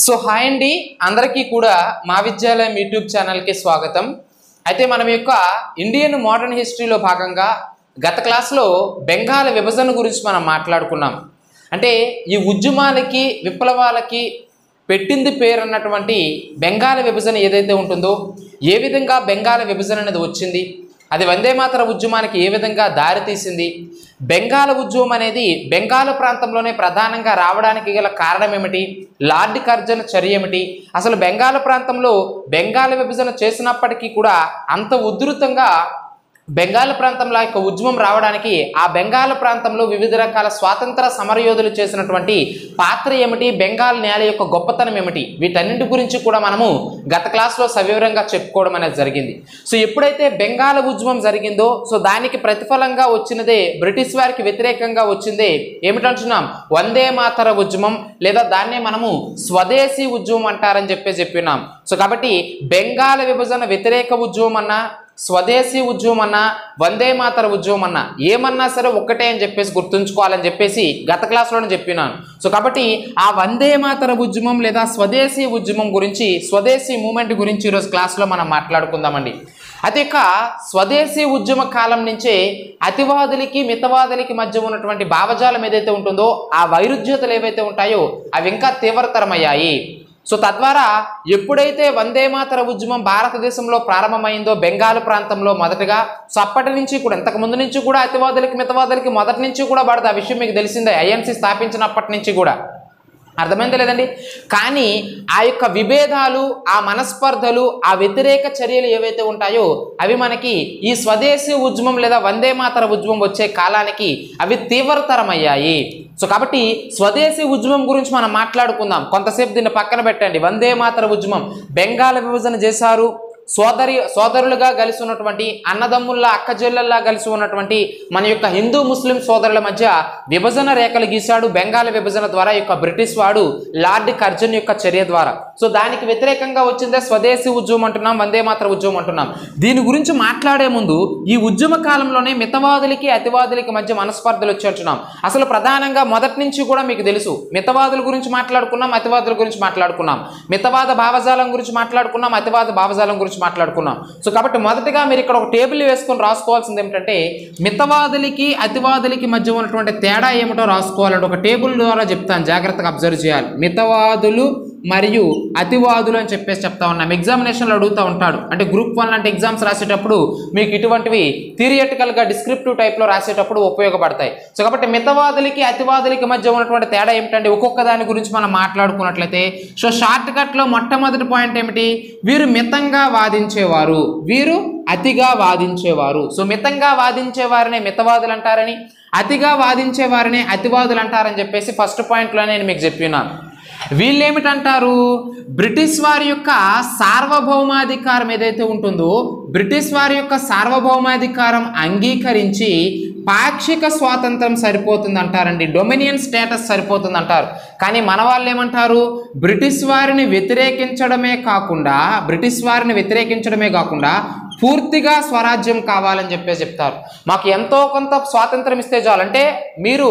So hi అండి, అందరికీ కూడా మా విద్యాలయం యూట్యూబ్ ఛానల్కి స్వాగతం. అయితే మనం యొక్క ఇండియన్ మోడర్న్ హిస్టరీలో భాగంగా గత క్లాస్లో బెంగాల్ విభజన గురించి మనం మాట్లాడుకున్నాం. అంటే ఈ ఉద్యమాలకి విప్లవాలకి పెట్టింది పేరు అన్నటువంటి బెంగాల్ విభజన ఏదైతే ఉంటుందో, ఏ విధంగా బెంగాల్ విభజన అనేది వచ్చింది, అది వందే మాతర ఉద్యమానికి ఏ విధంగా దారితీసింది, బెంగాల్ ఉద్యమం అనేది బెంగాల్ ప్రాంతంలోనే ప్రధానంగా రావడానికి గల కారణం ఏమిటి, లార్డ్ కర్జన్ చర్య ఏమిటి, అసలు బెంగాల్ ప్రాంతంలో బెంగాల్ విభజన చేసినప్పటికీ కూడా అంత ఉధృతంగా బెంగాల్ ప్రాంతంలో యొక్క ఉద్యమం రావడానికి ఆ బెంగాల్ ప్రాంతంలో వివిధ రకాల స్వాతంత్ర సమరయోధులు చేసినటువంటి పాత్ర ఏమిటి, బెంగాల్ నేల యొక్క గొప్పతనం ఏమిటి, వీటన్నింటి గురించి కూడా మనము గత క్లాస్లో సవివరంగా చెప్పుకోవడం అనేది జరిగింది. సో ఎప్పుడైతే బెంగాల్ ఉద్యమం జరిగిందో, సో దానికి ప్రతిఫలంగా వచ్చినదే బ్రిటిష్ వారికి వ్యతిరేకంగా వచ్చిందే ఏమిటంటున్నాం, వందే మాతర ఉద్యమం, లేదా దాన్నే మనము స్వదేశీ ఉద్యమం అంటారని చెప్పినాం. సో కాబట్టి బెంగాల్ విభజన వ్యతిరేక ఉద్యమం అన్నా, స్వదేశీ ఉద్యమం అన్నా, వందే మాతర ఉద్యమం అన్నా ఏమన్నా సరే ఒక్కటే అని చెప్పేసి గుర్తుంచుకోవాలని చెప్పేసి గత క్లాస్లోనే చెప్పినాను. సో కాబట్టి ఆ వందే మాతర ఉద్యమం లేదా స్వదేశీ ఉద్యమం గురించి, స్వదేశీ మూమెంట్ గురించి ఈరోజు క్లాస్లో మనం మాట్లాడుకుందామండి. అది ఇక స్వదేశీ ఉద్యమ కాలం నుంచే అతివాదులకి మితవాదులకి మధ్య ఉన్నటువంటి భావజాలం ఏదైతే ఉంటుందో, ఆ వైరుధ్యతలు ఏవైతే ఉంటాయో అవి ఇంకా తీవ్రతరమయ్యాయి. సో తద్వారా ఎప్పుడైతే వందే మాతర ఉద్యమం భారతదేశంలో ప్రారంభమైందో బెంగాల్ ప్రాంతంలో మొదటగా, సో అప్పటి నుంచి కూడా ఇంతకు ముందు నుంచి కూడా అతివాదులకి మితవాదులకి మొదటి నుంచి కూడా పడదు, ఆ విషయం మీకు తెలిసిందే, ఐఎన్సీ స్థాపించినప్పటి నుంచి కూడా. అర్థమైంది లేదండి? కానీ ఆ యొక్క విభేదాలు, ఆ మనస్పర్ధలు, ఆ వ్యతిరేక చర్యలు ఏవైతే ఉంటాయో అవి మనకి ఈ స్వదేశీ ఉద్యమం లేదా వందే మాతర ఉద్యమం వచ్చే కాలానికి అవి తీవ్రతరమయ్యాయి. సో కాబట్టి స్వదేశీ ఉద్యమం గురించి మనం మాట్లాడుకుందాం. కొంతసేపు దీన్ని పక్కన పెట్టండి. వందే మాతర ఉద్యమం, బెంగాల్ విభజన చేశారు, సోదరులుగా కలిసి ఉన్నటువంటి అన్నదమ్ముల్లా అక్కజెల్లెల్లా కలిసి ఉన్నటువంటి మన యొక్క హిందూ ముస్లిం సోదరుల మధ్య విభజన రేఖలు గీశాడు బెంగాల్ విభజన ద్వారా యొక్క బ్రిటిష్ వాడు లార్డ్ కర్జన్ యొక్క చర్య ద్వారా. సో దానికి వ్యతిరేకంగా వచ్చిందే స్వదేశీ ఉద్యమం అంటున్నాం, వందే మాతర ఉద్యమం అంటున్నాం. దీని గురించి మాట్లాడే ముందు ఈ ఉద్యమ కాలంలోనే మితవాదులకి అతివాదులకి మధ్య మనస్పర్ధలు వచ్చేట్టున్నాం. అసలు ప్రధానంగా మొదటి నుంచి కూడా మీకు తెలుసు, మితవాదుల గురించి మాట్లాడుకున్నాం, అతివాదుల గురించి మాట్లాడుకున్నాం, మితవాద భావజాలం గురించి మాట్లాడుకున్నాం, అతివాద భావజాలం గురించి మాట్లాడుకున్నాం. సో కాబట్టి మొదటగా మీరు ఇక్కడ ఒక టేబుల్ వేసుకొని రాసుకోవాల్సింది ఏమిటంటే, మితవాదులకి అతివాదులకి మధ్య ఉన్నటువంటి తేడా ఏమిటో రాసుకోవాలంటే ఒక టేబుల్ ద్వారా చెప్తాను, జాగ్రత్తగా అబ్జర్వ్ చేయాలి. మితవాదులు మరియు అతివాదులు అని చెప్పేసి చెప్తా ఉన్నాం. ఎగ్జామినేషన్లో అడుగుతూ ఉంటాడు, అంటే గ్రూప్ 1 లాంటి ఎగ్జామ్స్ రాసేటప్పుడు మీకు ఇటువంటివి థియరిటికల్గా డిస్క్రిప్టివ్ టైప్లో రాసేటప్పుడు ఉపయోగపడతాయి. సో కాబట్టి మితవాదులకి అతివాదులకి మధ్య ఉన్నటువంటి తేడా ఏమిటంటే, ఒక్కొక్క దాని గురించి మనం మాట్లాడుకున్నట్లయితే, సో షార్ట్ కట్లో మొట్టమొదటి పాయింట్ ఏమిటి, వీరు మితంగా వాదించేవారు, వీరు అతిగా వాదించేవారు. సో మితంగా వాదించేవారినే మితవాదులు అంటారని, అతిగా వాదించేవారినే అతివాదులు అంటారని చెప్పేసి ఫస్ట్ పాయింట్లో నేను మీకు చెప్పినాను. వీళ్ళేమిటంటారు, బ్రిటిష్ వారి యొక్క సార్వభౌమాధికారం ఏదైతే ఉంటుందో, బ్రిటిష్ వారి యొక్క సార్వభౌమాధికారం అంగీకరించి పాక్షిక స్వాతంత్రం సరిపోతుంది అంటారండి, డొమినియన్ స్టేటస్ సరిపోతుంది అంటారు. కానీ మన వాళ్ళు ఏమంటారు, బ్రిటిష్ వారిని వ్యతిరేకించడమే కాకుండా పూర్తిగా స్వరాజ్యం కావాలని చెప్పేసి చెప్తారు. మాకు ఎంతో కొంత స్వాతంత్రం ఇస్తే చాలు, అంటే మీరు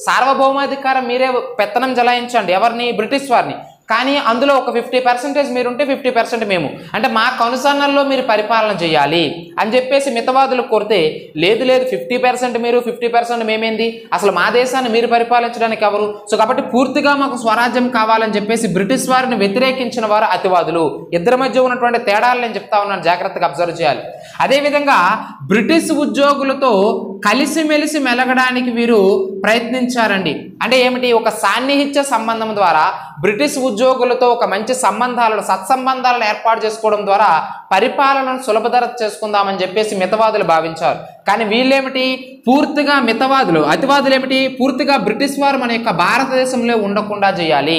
సార్వభౌమాధికారం మీరే పెత్తనం జలాయించండి, ఎవరిని, బ్రిటిష్ వారిని, కానీ అందులో ఒక 50% మీరుంటే 50% మేము, అంటే మా కనుసన్నల్లో మీరు పరిపాలన చేయాలి అని చెప్పేసి మితవాదులు కోరితే, లేదు 50% మీరు 50% మేమేంది, అసలు మా దేశాన్ని మీరు పరిపాలించడానికి ఎవరు, సో కాబట్టి పూర్తిగా మాకు స్వరాజ్యం కావాలని చెప్పేసి బ్రిటిష్ వారిని వ్యతిరేకించిన వారు అతివాదులు. ఇద్దరి మధ్య ఉన్నటువంటి తేడాలు నేను చెప్తా ఉన్నాను, జాగ్రత్తగా అబ్జర్వ్ చేయాలి. అదేవిధంగా బ్రిటిష్ ఉద్యోగులతో కలిసిమెలిసి మెలగడానికి వీరు ప్రయత్నించారండి. అంటే ఏమిటి, ఒక సాన్నిహిత్య సంబంధం ద్వారా బ్రిటిష్ ఉద్యోగులతో ఒక మంచి సత్సంబంధాలను ఏర్పాటు చేసుకోవడం ద్వారా పరిపాలనను సులభతరం చేసుకుందామని చెప్పేసి మితవాదులు భావించారు. కానీ వీళ్ళేమిటి, పూర్తిగా మితవాదులు, అతివాదులు ఏమిటి, పూర్తిగా బ్రిటిష్ వారు మన యొక్క భారతదేశంలో ఉండకుండా చేయాలి.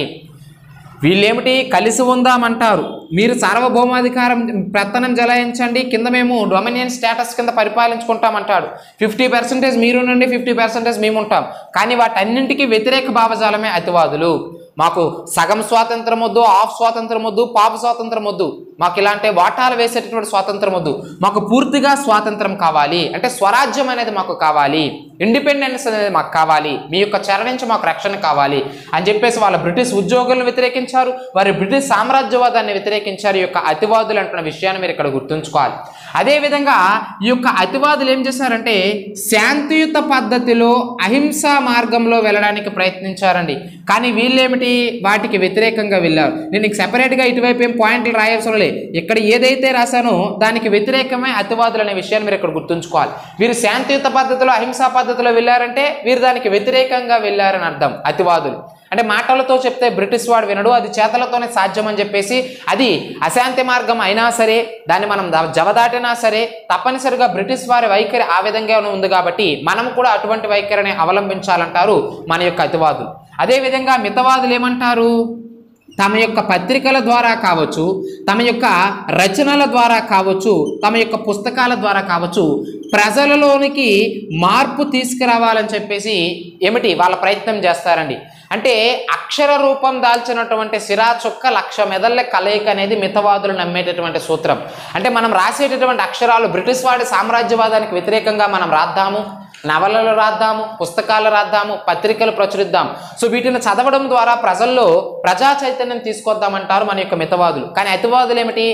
వీళ్ళేమిటి, కలిసి ఉందామంటారు, మీరు సార్వభౌమాధికారం పెత్తనం జలాయించండి, కింద మేము డొమినియన్ స్టేటస్ కింద పరిపాలించుకుంటామంటాడు. 50% మీరునండి, 50% మేము ఉంటాం. కానీ వాటన్నింటికీ వ్యతిరేక భావజాలమే అతివాదులు. మాకు సగం స్వాతంత్రం వద్దు, హాఫ్ స్వాతంత్రం వద్దు, పాప స్వాతంత్రం వద్దు, మాకు ఇలాంటి వాటాలు వేసేటటువంటి స్వాతంత్రం వద్దు, మాకు పూర్తిగా స్వాతంత్రం కావాలి, అంటే స్వరాజ్యం అనేది మాకు కావాలి, ఇండిపెండెన్స్ అనేది మాకు కావాలి, మీ యొక్క చెర నుంచి మాకు రక్షణ కావాలి అని చెప్పేసి వాళ్ళ బ్రిటిష్ ఉద్యోగులను వ్యతిరేకించారు, వారి బ్రిటిష్ సామ్రాజ్యవాదాన్ని వ్యతిరేకించారు. ఈ యొక్క అతివాదులు అంటున్న విషయాన్ని మీరు ఇక్కడ గుర్తుంచుకోవాలి. అదేవిధంగా ఈ యొక్క అతివాదులు ఏం చేశారంటే శాంతియుత పద్ధతిలో అహింసా మార్గంలో వెళ్ళడానికి ప్రయత్నించారండి. కానీ వీళ్ళేమిటి వాటికి వ్యతిరేకంగా వెళ్ళారు. నేను సెపరేట్గా ఇటువైపు ఏం పాయింట్లు రాయాల్సిన లే, ఇక్కడ ఏదైతే రాశానో దానికి వ్యతిరేకమే అతివాదులు అనే విషయాన్ని మీరు ఇక్కడ గుర్తుంచుకోవాలి. వీరు శాంతియుత పద్ధతిలో అహింసా పద్ధతిలో వెళ్ళారంటే వీరు దానికి వ్యతిరేకంగా వెళ్ళారని అర్థం. అతివాదులు అంటే మాటలతో చెప్తే బ్రిటిష్ వాడు వినడు, అది చేతలతోనే సాధ్యం అని చెప్పేసి అది అశాంతి మార్గం అయినా సరే దాన్ని మనం జవదాటినా సరే తప్పనిసరిగా బ్రిటిష్ వారి వైఖరి ఆ విధంగా ఉంది కాబట్టి మనం కూడా అటువంటి వైఖరిని అవలంబించాలంటారు మన యొక్క అతివాదులు. అదేవిధంగా మితవాదులు ఏమంటారు, తమ యొక్క పత్రికల ద్వారా కావచ్చు, తమ యొక్క రచనల ద్వారా కావచ్చు, తమ యొక్క పుస్తకాల ద్వారా కావచ్చు ప్రజలలోనికి మార్పు తీసుకురావాలని చెప్పేసి ఏమిటి వాళ్ళ ప్రయత్నం చేస్తారండి. అంటే అక్షర రూపం దాల్చినటువంటి సిరా చుక్క 1,00,000 మెదళ్ళ కలయిక అనేది మితవాదులు నమ్మేటటువంటి సూత్రం. అంటే మనం రాసేటటువంటి అక్షరాలు బ్రిటిష్ వాడి సామ్రాజ్యవాదానికి వ్యతిరేకంగా మనం రాద్దాము, నవలలు రాద్దాము, పుస్తకాలు రాద్దాము, పత్రికలు ప్రచురిద్దాం. సో వీటిని చదవడం ద్వారా ప్రజల్లో ప్రజా చైతన్యం తీసుకొద్దామంటారు మన యొక్క మితవాదులు. కానీ అతివాదులు ఏమిటి,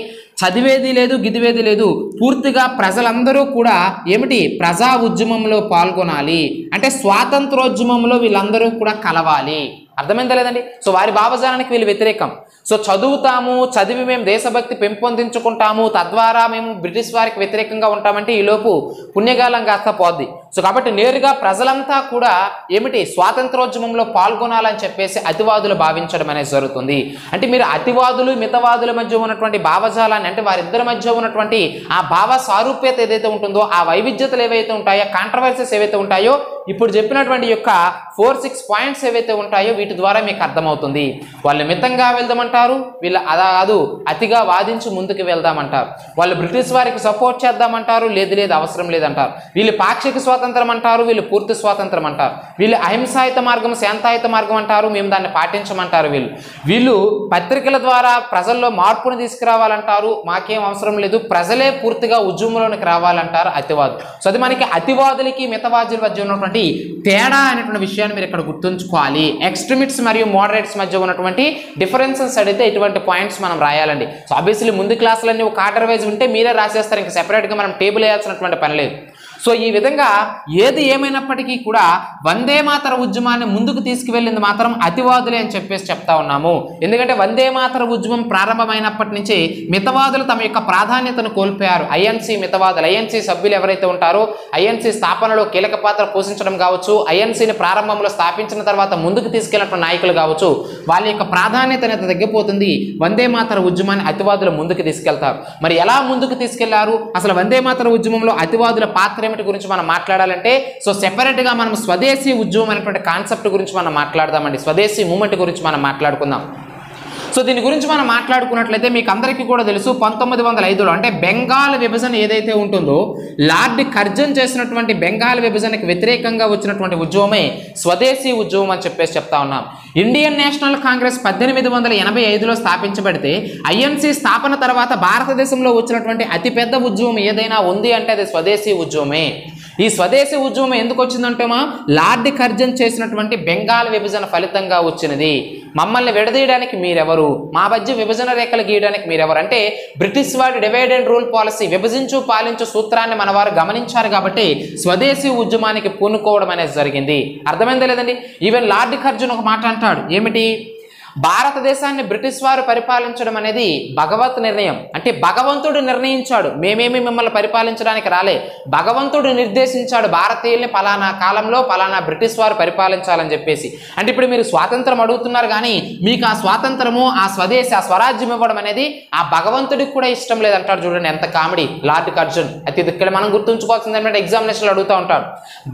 చదివేది లేదు, గిదివేది లేదు, పూర్తిగా ప్రజలందరూ కూడా ఏమిటి ప్రజా ఉద్యమంలో పాల్గొనాలి, అంటే స్వాతంత్రోద్యమంలో వీళ్ళందరూ కూడా కలవాలి. అర్థమైందా లేదండి? సో వారి భావజాలానికి వీళ్ళు వ్యతిరేకం. సో చదువుతాము, చదివి మేము దేశభక్తి పెంపొందించుకుంటాము, తద్వారా మేము బ్రిటిష్ వారికి వ్యతిరేకంగా ఉంటామంటే ఈలోపు పుణ్యకాలం కాస్త పోద్ది. సో కాబట్టి నేరుగా ప్రజలంతా కూడా ఏమిటి స్వాతంత్రోద్యమంలో పాల్గొనాలని చెప్పేసి అతివాదులు భావించడం అనేది జరుగుతుంది. అంటే మీరు అతివాదులు మితవాదుల మధ్య ఉన్నటువంటి భావజాలాన్ని, అంటే వారిద్దరి మధ్య ఉన్నటువంటి ఆ భావ సారూప్యత ఏదైతే ఉంటుందో, ఆ వైవిధ్యతలు ఏవైతే ఉంటాయో, కాంట్రవర్సీస్ ఏవైతే ఉంటాయో, ఇప్పుడు చెప్పినటువంటి యొక్క 4-6 పాయింట్స్ ఏవైతే ఉంటాయో వీటి ద్వారా మీకు అర్థమవుతుంది. వాళ్ళు మితంగా వెళ్దామంటారు, వీళ్ళు అలా కాదు అతిగా వాదించి ముందుకు వెళ్దామంటారు. వాళ్ళు బ్రిటిష్ వారికి సపోర్ట్ చేద్దామంటారు, లేదు లేదు అవసరం లేదంటారు. వీళ్ళు పాక్షిక స్వాతంత్రం అంటారు, వీళ్ళు పూర్తి స్వాతంత్రం అంటారు. వీళ్ళు అహింసాయుత మార్గం, శాంతాయుత మార్గం అంటారు, మేము దాన్ని పాటించమంటారు. వీళ్ళు పత్రికల ద్వారా ప్రజల్లో మార్పును తీసుకురావాలంటారు, మాకేం అవసరం లేదు, ప్రజలే పూర్తిగా ఉద్యమంలోనికి రావాలంటారు అతివాదులు. సో అది మనకి అతివాదులకి మితవాదుల మధ్య ఉన్నటువంటి తేడా అనేటువంటి విషయాన్ని మీరు ఇక్కడ గుర్తుంచుకోవాలి. ఎక్స్ట్రీమిస్ట్స్ మరియు మోడరేట్స్ మధ్య ఉన్నటువంటి డిఫరెన్సెస్ అడిగితే ఇటువంటి పాయింట్స్ మనం రాయాలండి. సో ఆబ్వియస్లీ ముందు క్లాసులన్నీ ఒక ఆర్డర్ వైజ్ ఉంటే మీరే రాసేస్తారు, ఇంకా సెపరేట్గా మనం టేబుల్ వేయాల్సినటువంటి పని లేదు. సో ఈ విధంగా ఏది ఏమైనప్పటికీ కూడా వందే మాతర ఉద్యమాన్ని ముందుకు తీసుకువెళ్ళింది మాత్రం అతివాదులే అని చెప్పేసి చెప్తా ఉన్నాము. ఎందుకంటే వందే మాతర ఉద్యమం ప్రారంభమైనప్పటి నుంచి మితవాదులు తమ యొక్క ప్రాధాన్యతను కోల్పోయారు. ఐఎన్సీ మితవాదులు, ఐఎన్సీ సభ్యులు ఎవరైతే ఉంటారో ఐఎన్సీ స్థాపనలో కీలక పాత్ర పోషించడం కావచ్చు, ఐఎన్సీని ప్రారంభంలో స్థాపించిన తర్వాత ముందుకు తీసుకెళ్లినటువంటి నాయకులు కావచ్చు, వాళ్ళ యొక్క ప్రాధాన్యత అనేది తగ్గిపోతుంది. వందే మాతర ఉద్యమాన్ని అతివాదులు ముందుకు తీసుకెళ్తారు. మరి ఎలా ముందుకు తీసుకెళ్లారు, అసలు వందే మాతర ఉద్యమంలో అతివాదుల పాత్ర గురించి మనం మాట్లాడాలంటే సో సెపరేట్ గా మనం స్వదేశీ ఉద్యమం అనేటువంటి కాన్సెప్ట్ గురించి మనం మాట్లాడదామండి. స్వదేశీ మూవ్మెంట్ గురించి మనం మాట్లాడుకుందాం. సో దీని గురించి మనం మాట్లాడుకున్నట్లయితే మీకు అందరికీ కూడా తెలుసు 1905లో అంటే బెంగాల్ విభజన ఏదైతే ఉంటుందో లార్డ్ కర్జన్ చేసినటువంటి బెంగాల్ విభజనకు వ్యతిరేకంగా వచ్చినటువంటి ఉద్యమమే స్వదేశీ ఉద్యమం అని చెప్పేసి చెప్తా ఉన్నాం. ఇండియన్ నేషనల్ కాంగ్రెస్ 1885లో స్థాపించబడితే ఐఎన్సీ స్థాపన తర్వాత భారతదేశంలో వచ్చినటువంటి అతిపెద్ద ఉద్యమం ఏదైనా ఉంది అంటే అది స్వదేశీ ఉద్యమమే. ఈ స్వదేశీ ఉద్యమం ఎందుకు వచ్చిందంటేమా లార్డ్ కర్జన్ చేసినటువంటి బెంగాల్ విభజన ఫలితంగా వచ్చినది. మమ్మల్ని విడదీయడానికి మీరెవరు, మా మధ్య విభజన రేఖలు గీయడానికి మీరెవరు అంటే బ్రిటిష్ వాడి డివైడ్ అండ్ రూల్ పాలసీ, విభజించు పాలించు సూత్రాన్ని మన వారు గమనించారు కాబట్టి స్వదేశీ ఉద్యమానికి పూనుకోవడం అనేది జరిగింది. అర్థమైందా లేదండి? ఈవెన్ లార్డ్ కర్జన్ ఒక మాట అంటాడు, ఏమిటి, భారతదేశాన్ని బ్రిటిష్ వారు పరిపాలించడం అనేది భగవత్ నిర్ణయం, అంటే భగవంతుడు నిర్ణయించాడు, మేమేమి మిమ్మల్ని పరిపాలించడానికి రాలే, భగవంతుడు నిర్దేశించాడు భారతీయుల్ని పలానా కాలంలో పలానా బ్రిటిష్ వారు పరిపాలించాలని చెప్పేసి. అంటే ఇప్పుడు మీరు స్వాతంత్రం అడుగుతున్నారు కానీ మీకు ఆ స్వాతంత్రము, ఆ స్వదేశీ, ఆ స్వరాజ్యం ఇవ్వడం అనేది ఆ భగవంతుడికి కూడా ఇష్టం లేదంటాడు. చూడండి ఎంత కామెడీ లార్డ్ కర్జన్. అయితే ఇక్కడ మనం గుర్తుంచుకోవాల్సింది ఏంటంటే ఎగ్జామినేషన్లు అడుగుతూ ఉంటాడు,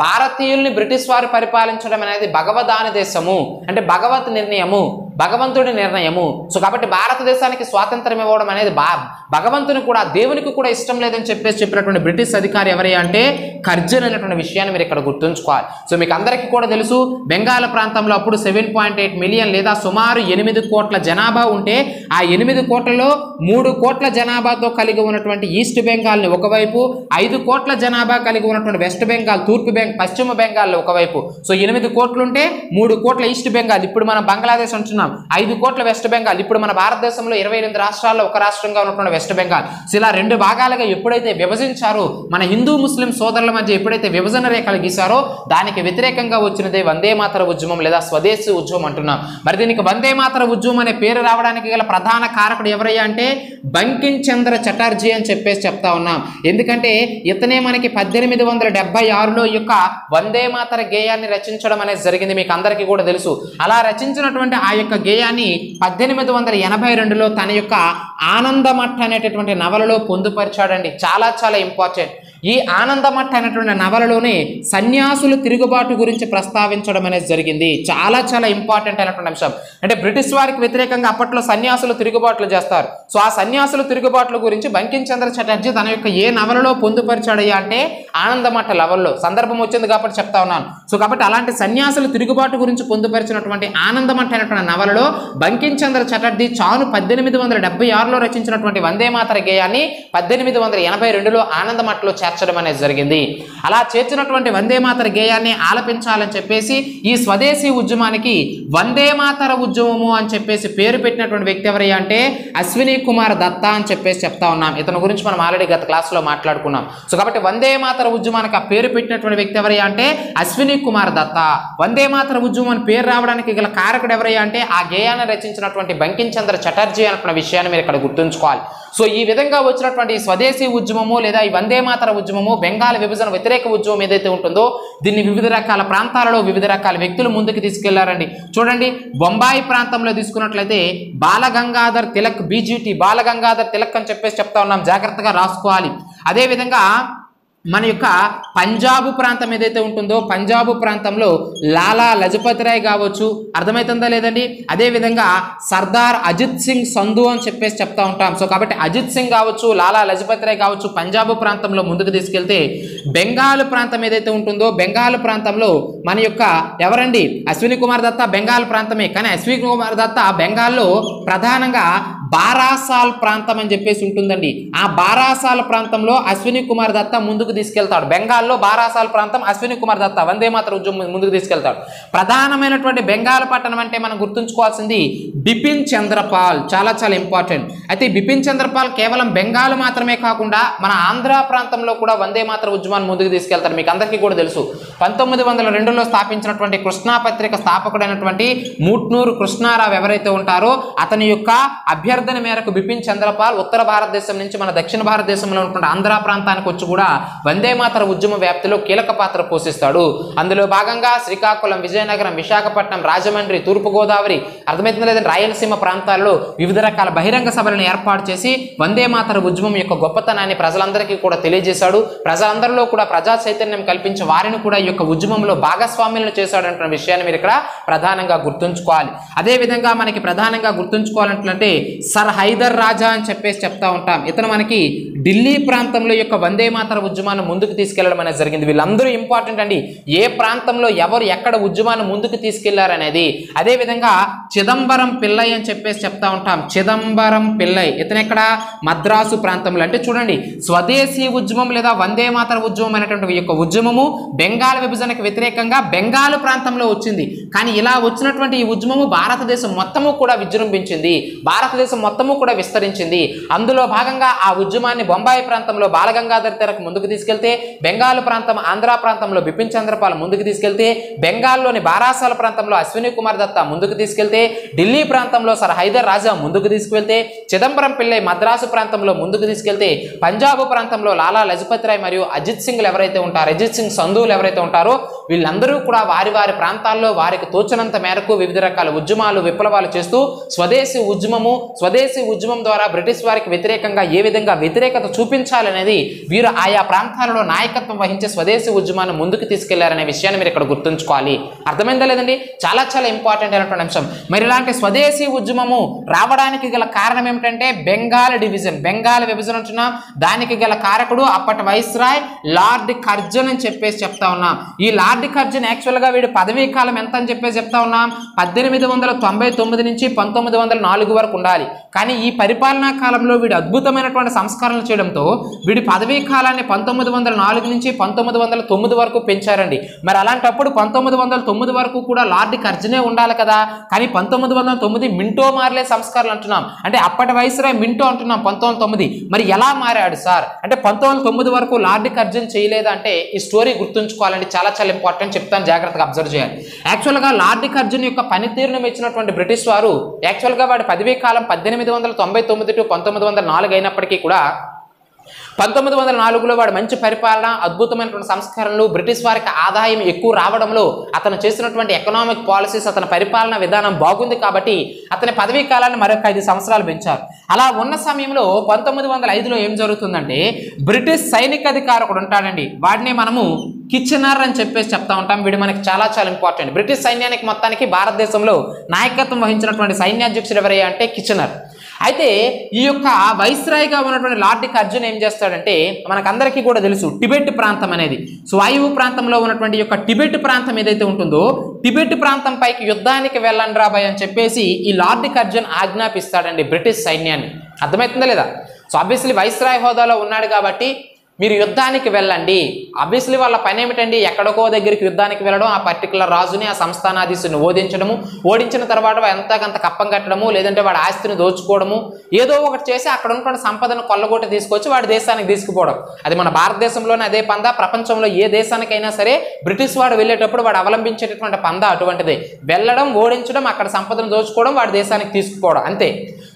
భారతీయుల్ని బ్రిటిష్ వారు పరిపాలించడం అనేది భగవదాని దేశము, అంటే భగవత్ నిర్ణయము, భగవంతుడి నిర్ణయము. సో కాబట్టి భారతదేశానికి స్వాతంత్రం ఇవ్వడం అనేది భగవంతుని కూడా దేవునికి కూడా ఇష్టం లేదని చెప్పినటువంటి బ్రిటిష్ అధికారి ఎవరి అంటే కర్జన్ అనేటువంటి విషయాన్ని మీరు ఇక్కడ గుర్తుంచుకోవాలి. సో మీకు అందరికీ కూడా తెలుసు, బెంగాల్ ప్రాంతంలో అప్పుడు 7.8 మిలియన్ లేదా సుమారు 8 కోట్ల జనాభా ఉంటే ఆ 8 కోట్లలో 3 కోట్ల జనాభాతో కలిగి ఉన్నటువంటి ఈస్ట్ బెంగాల్ని ఒకవైపు, 5 కోట్ల జనాభా కలిగి ఉన్నటువంటి వెస్ట్ బెంగాల్, పశ్చిమ బెంగాల్ ఒకవైపు. సో 8 కోట్లు ఉంటే 3 కోట్ల ఈస్ట్ బెంగాల్, ఇప్పుడు మనం బంగ్లాదేశ్ అంటున్నాం, 5 కోట్ల వెస్ట్ బెంగాల్, ఇప్పుడు మన భారతదేశంలో 28 రాష్ట్రాల్లో ఒక రాష్ట్రంగా ఉన్నటువంటి వెస్ట్ బెంగాల్. సో ఇలా 2 భాగాలుగా ఎప్పుడైతే విభజించారో, మన హిందూ ముస్లిం సోదరుల మధ్య ఎప్పుడైతే విభజన రేఖలు గీశారో దానికి వ్యతిరేకంగా వచ్చినదే వందే మాతర ఉద్యమం లేదా స్వదేశీ ఉద్యమం అంటున్నాం. మరి దీనికి వందే మాతర ఉద్యమం అనే పేరు రావడానికి గల ప్రధాన కారకుడు ఎవరయ్యా అంటే బంకిం చంద్ర చటర్జీ అని చెప్పేసి చెప్తా ఉన్నాం. ఎందుకంటే ఇతనే మనకి 1876లో ఈ యొక్క వందే మాతర గేయాన్ని రచించడం అనేది జరిగింది, మీకు అందరికీ కూడా తెలుసు. అలా రచించినటువంటి ఆ యొక్క గేయాన్ని 1882లో తన యొక్క ఆనందమఠ అనేటటువంటి నవలలో పొందుపరిచాడండి. చాలా చాలా ఇంపార్టెంట్. ఈ ఆనందమఠ అనేటువంటి నవలలోనే సన్యాసులు తిరుగుబాటు గురించి ప్రస్తావించడం అనేది జరిగింది. చాలా చాలా ఇంపార్టెంట్ అయినటువంటి అంశం. అంటే బ్రిటిష్ వారికి వ్యతిరేకంగా అప్పట్లో సన్యాసులు తిరుగుబాట్లు చేస్తారు. సో ఆ సన్యాసులు తిరుగుబాట్ల గురించి బంకిం చంద్ర చటర్జీ తన యొక్క ఏ నవలలో పొందుపరిచాడయ్యా అంటే ఆనందమఠ నవలలో. సందర్భం వచ్చింది కాబట్టి చెప్తా ఉన్నాను. సో కాబట్టి అలాంటి సన్యాసులు తిరుగుబాటు గురించి పొందుపరిచినటువంటి ఆనందమఠ అనేటువంటి నవలలో బంకిం చంద్ర చటర్జీ 1876లో రచించినటువంటి వందే మాతర గేయాన్ని 1882లో ఆనందమఠలో చేర్చడం అనేది జరిగింది. అలా చేర్చినటువంటి వందే మాతర గేయాన్ని ఆలపించాలని చెప్పేసి ఈ స్వదేశీ ఉద్యమానికి వందే మాతర ఉద్యమము అని చెప్పేసి పేరు పెట్టినటువంటి వ్యక్తి ఎవరయ్యా అంటే అశ్విని కుమార్ దత్తా అని చెప్పేసి చెప్తా ఉన్నాం. ఇతని గురించి మనం ఆల్రెడీ గత క్లాస్లో మాట్లాడుకున్నాం. సో కాబట్టి వందే మాతర ఉద్యమానికి ఆ పేరు పెట్టినటువంటి వ్యక్తి ఎవరయ్యా అంటే అశ్విని కుమార్ దత్తా. వందే మాతర ఉద్యమం అని పేరు రావడానికి గల కారకుడు ఎవరయ్యా అంటే ఆ గేయాన్ని రచించినటువంటి బంకిం చంద్ర చటర్జీ అనుకున్న విషయాన్ని మీరు ఇక్కడ గుర్తుంచుకోవాలి. సో ఈ విధంగా వచ్చినటువంటి స్వదేశీ ఉద్యమము లేదా ఈ వందే మాతర ఉద్యమము, బెంగాల్ విభజన వ్యతిరేక ఉద్యమం ఏదైతే ఉంటుందో దీన్ని వివిధ రకాల ప్రాంతాలలో వివిధ రకాల వ్యక్తులు ముందుకు తీసుకెళ్లారండి. చూడండి, బొంబాయి ప్రాంతంలో తీసుకున్నట్లయితే బాలగంగాధర్ తిలక్, BGT బాలగంగాధర్ తిలక్ అని చెప్పేసి చెప్తా ఉన్నాం, జాగ్రత్తగా రాసుకోవాలి. అదేవిధంగా మన యొక్క పంజాబ్ ప్రాంతం ఏదైతే ఉంటుందో పంజాబ్ ప్రాంతంలో లాలా లజపతి రాయ్ కావచ్చు, అర్థమవుతుందా లేదండి. అదేవిధంగా సర్దార్ అజిత్ సింగ్ సంధు అని చెప్పేసి చెప్తా ఉంటాం. సో కాబట్టి అజిత్ సింగ్ కావచ్చు, లాలా లజపతి రాయ్ కావచ్చు పంజాబ్ ప్రాంతంలో ముందుకు తీసుకెళ్తే, బెంగాల్ ప్రాంతం ఏదైతే ఉంటుందో బెంగాల్ ప్రాంతంలో మన యొక్క ఎవరండి అశ్విని కుమార్ దత్తా బెంగాల్ ప్రాంతమే. కానీ అశ్విని కుమార్ దత్తా బెంగాల్లో ప్రధానంగా బారాసాల్ ప్రాంతం అని చెప్పేసి ఉంటుందండి. ఆ బారాసాల్ ప్రాంతంలో అశ్విని కుమార్ దత్తా ముందుకు తీసుకెళ్తాడు. బెంగాల్లో బారాసాల్ ప్రాంతం అశ్విని కుమార్ దత్తా వందే మాతర ఉద్యమం ముందుకు తీసుకెళ్తాడు. ప్రధానమైనటువంటి బెంగాల్ పట్టణం అంటే మనం గుర్తుంచుకోవాల్సింది బిపిన్ చంద్రపాల్, చాలా చాలా ఇంపార్టెంట్. అయితే బిపిన్ చంద్రపాల్ కేవలం బెంగాల్ మాత్రమే కాకుండా మన ఆంధ్ర ప్రాంతంలో కూడా వందే మాతర ఉద్యమాన్ని ముందుకు తీసుకెళ్తారు. మీకు అందరికీ కూడా తెలుసు, 1902లో స్థాపించినటువంటి కృష్ణా పత్రిక స్థాపకుడైనటువంటి మూట్నూరు కృష్ణారావు ఎవరైతే ఉంటారో అతని యొక్క అభ్యర్థన మేరకు బిపిన్ చంద్రపాల్ ఉత్తర భారతదేశం నుంచి మన దక్షిణ భారతదేశంలో ఉన్నటువంటి ఆంధ్ర ప్రాంతానికి వచ్చి కూడా వందే మాతర ఉద్యమ వ్యాప్తిలో కీలక పాత్ర పోషిస్తాడు. అందులో భాగంగా శ్రీకాకుళం, విజయనగరం, విశాఖపట్నం, రాజమండ్రి, తూర్పుగోదావరి, అర్థమవుతుంది లేదంటే రాయలసీమ ప్రాంతాల్లో వివిధ రకాల బహిరంగ సభలను ఏర్పాటు చేసి వందే మాతర ఉద్యమం యొక్క గొప్పతనాన్ని ప్రజలందరికీ కూడా తెలియజేశాడు. ప్రజలందరిలో కూడా ప్రజా చైతన్యం కల్పించి వారిని కూడా ఈ యొక్క ఉద్యమంలో భాగస్వామ్యులను చేశాడు అంటున్న విషయాన్ని మీరు ఇక్కడ ప్రధానంగా గుర్తుంచుకోవాలి. అదేవిధంగా మనకి ప్రధానంగా గుర్తుంచుకోవాలంటే సర్ హైదర్ రాజా అని చెప్పేసి చెప్తా ఉంటాం. ఇతను మనకి ఢిల్లీ ప్రాంతంలో యొక్క వందే మాతర ఉద్యమాన్ని ముందుకు తీసుకెళ్లడం అనేది జరిగింది. వీళ్ళందరూ ఇంపార్టెంట్ అండి, ఏ ప్రాంతంలో ఎవరు ఎక్కడ ఉద్యమాన్ని ముందుకు తీసుకెళ్లారనేది. అదేవిధంగా చిదంబరం పిల్లై అని చెప్పేసి చెప్తా ఉంటాం. చిదంబరం పిల్లై ఇతను ఎక్కడ మద్రాసు ప్రాంతంలో. అంటే చూడండి, స్వదేశీ ఉద్యమం లేదా వందే మాతర ఉద్యమం అనేటువంటి యొక్క ఉద్యమము బెంగాల్ విభజనకు వ్యతిరేకంగా బెంగాల్ ప్రాంతంలో వచ్చింది. కానీ ఇలా వచ్చినటువంటి ఈ ఉద్యమము భారతదేశం మొత్తము కూడా విజృంభించింది, భారతదేశం మొత్తము కూడా విస్తరించింది. అందులో భాగంగా ఆ ఉద్యమాన్ని బొంబాయి ప్రాంతంలో బాలగంగాధర్ తిలక్ ముందుకు తీసుకెళ్తే, బెంగాల్ ప్రాంతం ఆంధ్ర ప్రాంతంలో బిపిన్ చంద్రపాల్ ముందుకు తీసుకెళ్తే, బెంగాల్లోని బారాసాల ప్రాంతంలో అశ్విని కుమార్ దత్తా ముందుకు తీసుకెళ్తే, ఢిల్లీ ప్రాంతంలో సర్ హైదర్ రాజా ముందుకు తీసుకెళ్తే, చిదంబరం పిల్లై మద్రాసు ప్రాంతంలో ముందుకు తీసుకెళ్తే, పంజాబ్ ప్రాంతంలో లాలా లజపతి రాయ్ మరియు అజిత్ అజిత్ సింగ్లు ఎవరైతే ఉంటారో, అజిత్ సింగ్ సంధువులు ఎవరైతే ఉంటారో వీళ్ళందరూ కూడా వారి వారి ప్రాంతాల్లో వారికి తోచినంత మేరకు వివిధ రకాల ఉద్యమాలు, విప్లవాలు చేస్తూ స్వదేశీ ఉద్యమం ద్వారా బ్రిటిష్ వారికి వ్యతిరేకంగా ఏ విధంగా వ్యతిరేకత చూపించాలనేది వీరు ఆయా ప్రాంతాలలో నాయకత్వం వహించే స్వదేశీ ఉద్యమాన్ని ముందుకు తీసుకెళ్లారనే విషయాన్ని మీరు ఇక్కడ గుర్తుంచుకోవాలి. అర్థమైందా లేదండి? చాలా చాలా ఇంపార్టెంట్ అయినటువంటి అంశం. మరి ఇలాంటి స్వదేశీ ఉద్యమము రావడానికి గల కారణం ఏమిటంటే బెంగాల్ విభజన అంటున్నాం. దానికి గల కారకుడు అప్పటి వైస్రాయ్ లార్డ్ కర్జన్ అని చెప్పేసి చెప్తా ఉన్నాం. ఈ లార్డ్ కర్జన్ యాక్చువల్గా వీడు పదవీ కాలం ఎంత అని చెప్పేసి చెప్తా ఉన్నాం, 1899 నుంచి 1904 వరకు ఉండాలి. కానీ ఈ పరిపాలనా కాలంలో వీడు అద్భుతమైనటువంటి సంస్కరణలు చేయడంతో వీడి పదవీ కాలాన్ని 1904 నుంచి 1909 వరకు పెంచారండి. మరి అలాంటప్పుడు 1909 వరకు కూడా లార్డ్ కర్జనే ఉండాలి కదా. కానీ 1909 మింటో మార్లే సంస్కరణలు అంటున్నాం. అంటే అప్పటి వైస్రాయ్ మింటో అంటున్నాం 1909. మరి ఎలా మారాడు సార్ అంటే 1909 వరకు లార్డ్ కర్జన్ చేయలేదా అంటే ఈ స్టోరీ గుర్తుంచుకోవాలండి. చాలా చాలా ఇంపార్టెంట్, చెప్తాను, జాగ్రత్తగా అబ్జర్వ్ చేయాలి. యాక్చువల్గా లార్డ్ కర్జన్ యొక్క పనితీరును మెచ్చినటువంటి బ్రిటిష్ వారు యాక్చువల్గా వాడి పదవీ కాలం 1899 టు 1904 అయినప్పటికీ కూడా 1904లో వాడు మంచి పరిపాలన, అద్భుతమైనటువంటి సంస్కరణలు, బ్రిటిష్ వారికి ఆదాయం ఎక్కువ రావడంలో అతను చేసినటువంటి ఎకనామిక్ పాలసీస్, అతని పరిపాలన విధానం బాగుంది కాబట్టి అతని పదవీ కాలాన్ని మరొక 5 సంవత్సరాలు పెంచారు. అలా ఉన్న సమయంలో 1905లో ఏం జరుగుతుందంటే బ్రిటిష్ సైనిక అధికారకుడు ఉంటాడండి, వాడిని మనము కిచెనర్ అని చెప్పేసి చెప్తా ఉంటాం. వీడు మనకి చాలా చాలా ఇంపార్టెంట్. బ్రిటిష్ సైన్యానికి మొత్తానికి భారతదేశంలో నాయకత్వం వహించినటువంటి సైన్యాధ్యక్షుడు ఎవరయ్యా అంటే కిచెనర్. అయితే ఈ యొక్క వైస్రాయ్గా ఉన్నటువంటి లార్డ్ కర్జన్ ఏం చేస్తాడంటే మనకందరికీ కూడా తెలుసు టిబెట్ ప్రాంతం అనేది, వాయువు ప్రాంతంలో ఉన్నటువంటి యొక్క టిబెట్ ప్రాంతం ఏదైతే ఉంటుందో టిబెట్ ప్రాంతం పైకి యుద్ధానికి వెళ్ళండి రాబాయ్ అని చెప్పేసి ఈ లార్డ్ కర్జన్ ఆజ్ఞాపిస్తాడండి బ్రిటిష్ సైన్యాన్ని. అర్థమవుతుందా లేదా? సో ఆబ్వియస్లీ వైస్రాయ్ హోదాలో ఉన్నాడు కాబట్టి మీరు యుద్ధానికి వెళ్ళండి. ఆబ్వియస్లీ వాళ్ళ పని ఏమిటండి, ఎక్కడికో దగ్గరికి యుద్ధానికి వెళ్ళడం, ఆ పర్టికులర్ రాజుని, ఆ సంస్థానాధీశుని ఓడించిన తర్వాత ఎంతకంత కప్పం కట్టడము, లేదంటే వాడి ఆస్తిని దోచుకోవడము, ఏదో ఒకటి చేసి అక్కడ ఉన్నటువంటి సంపదను కొల్లగొట్టి తీసుకొచ్చి వాడి దేశానికి తీసుకుపోవడం. అది మన భారతదేశంలోనే అదే పందా, ప్రపంచంలో ఏ దేశానికైనా సరే బ్రిటిష్ వాడు వెళ్ళేటప్పుడు వాడు అవలంబించేటటువంటి పందా అటువంటిదే. వెళ్ళడం, ఓడించడం, అక్కడ సంపదను దోచుకోవడం, వాడి దేశానికి తీసుకుపోవడం, అంతే.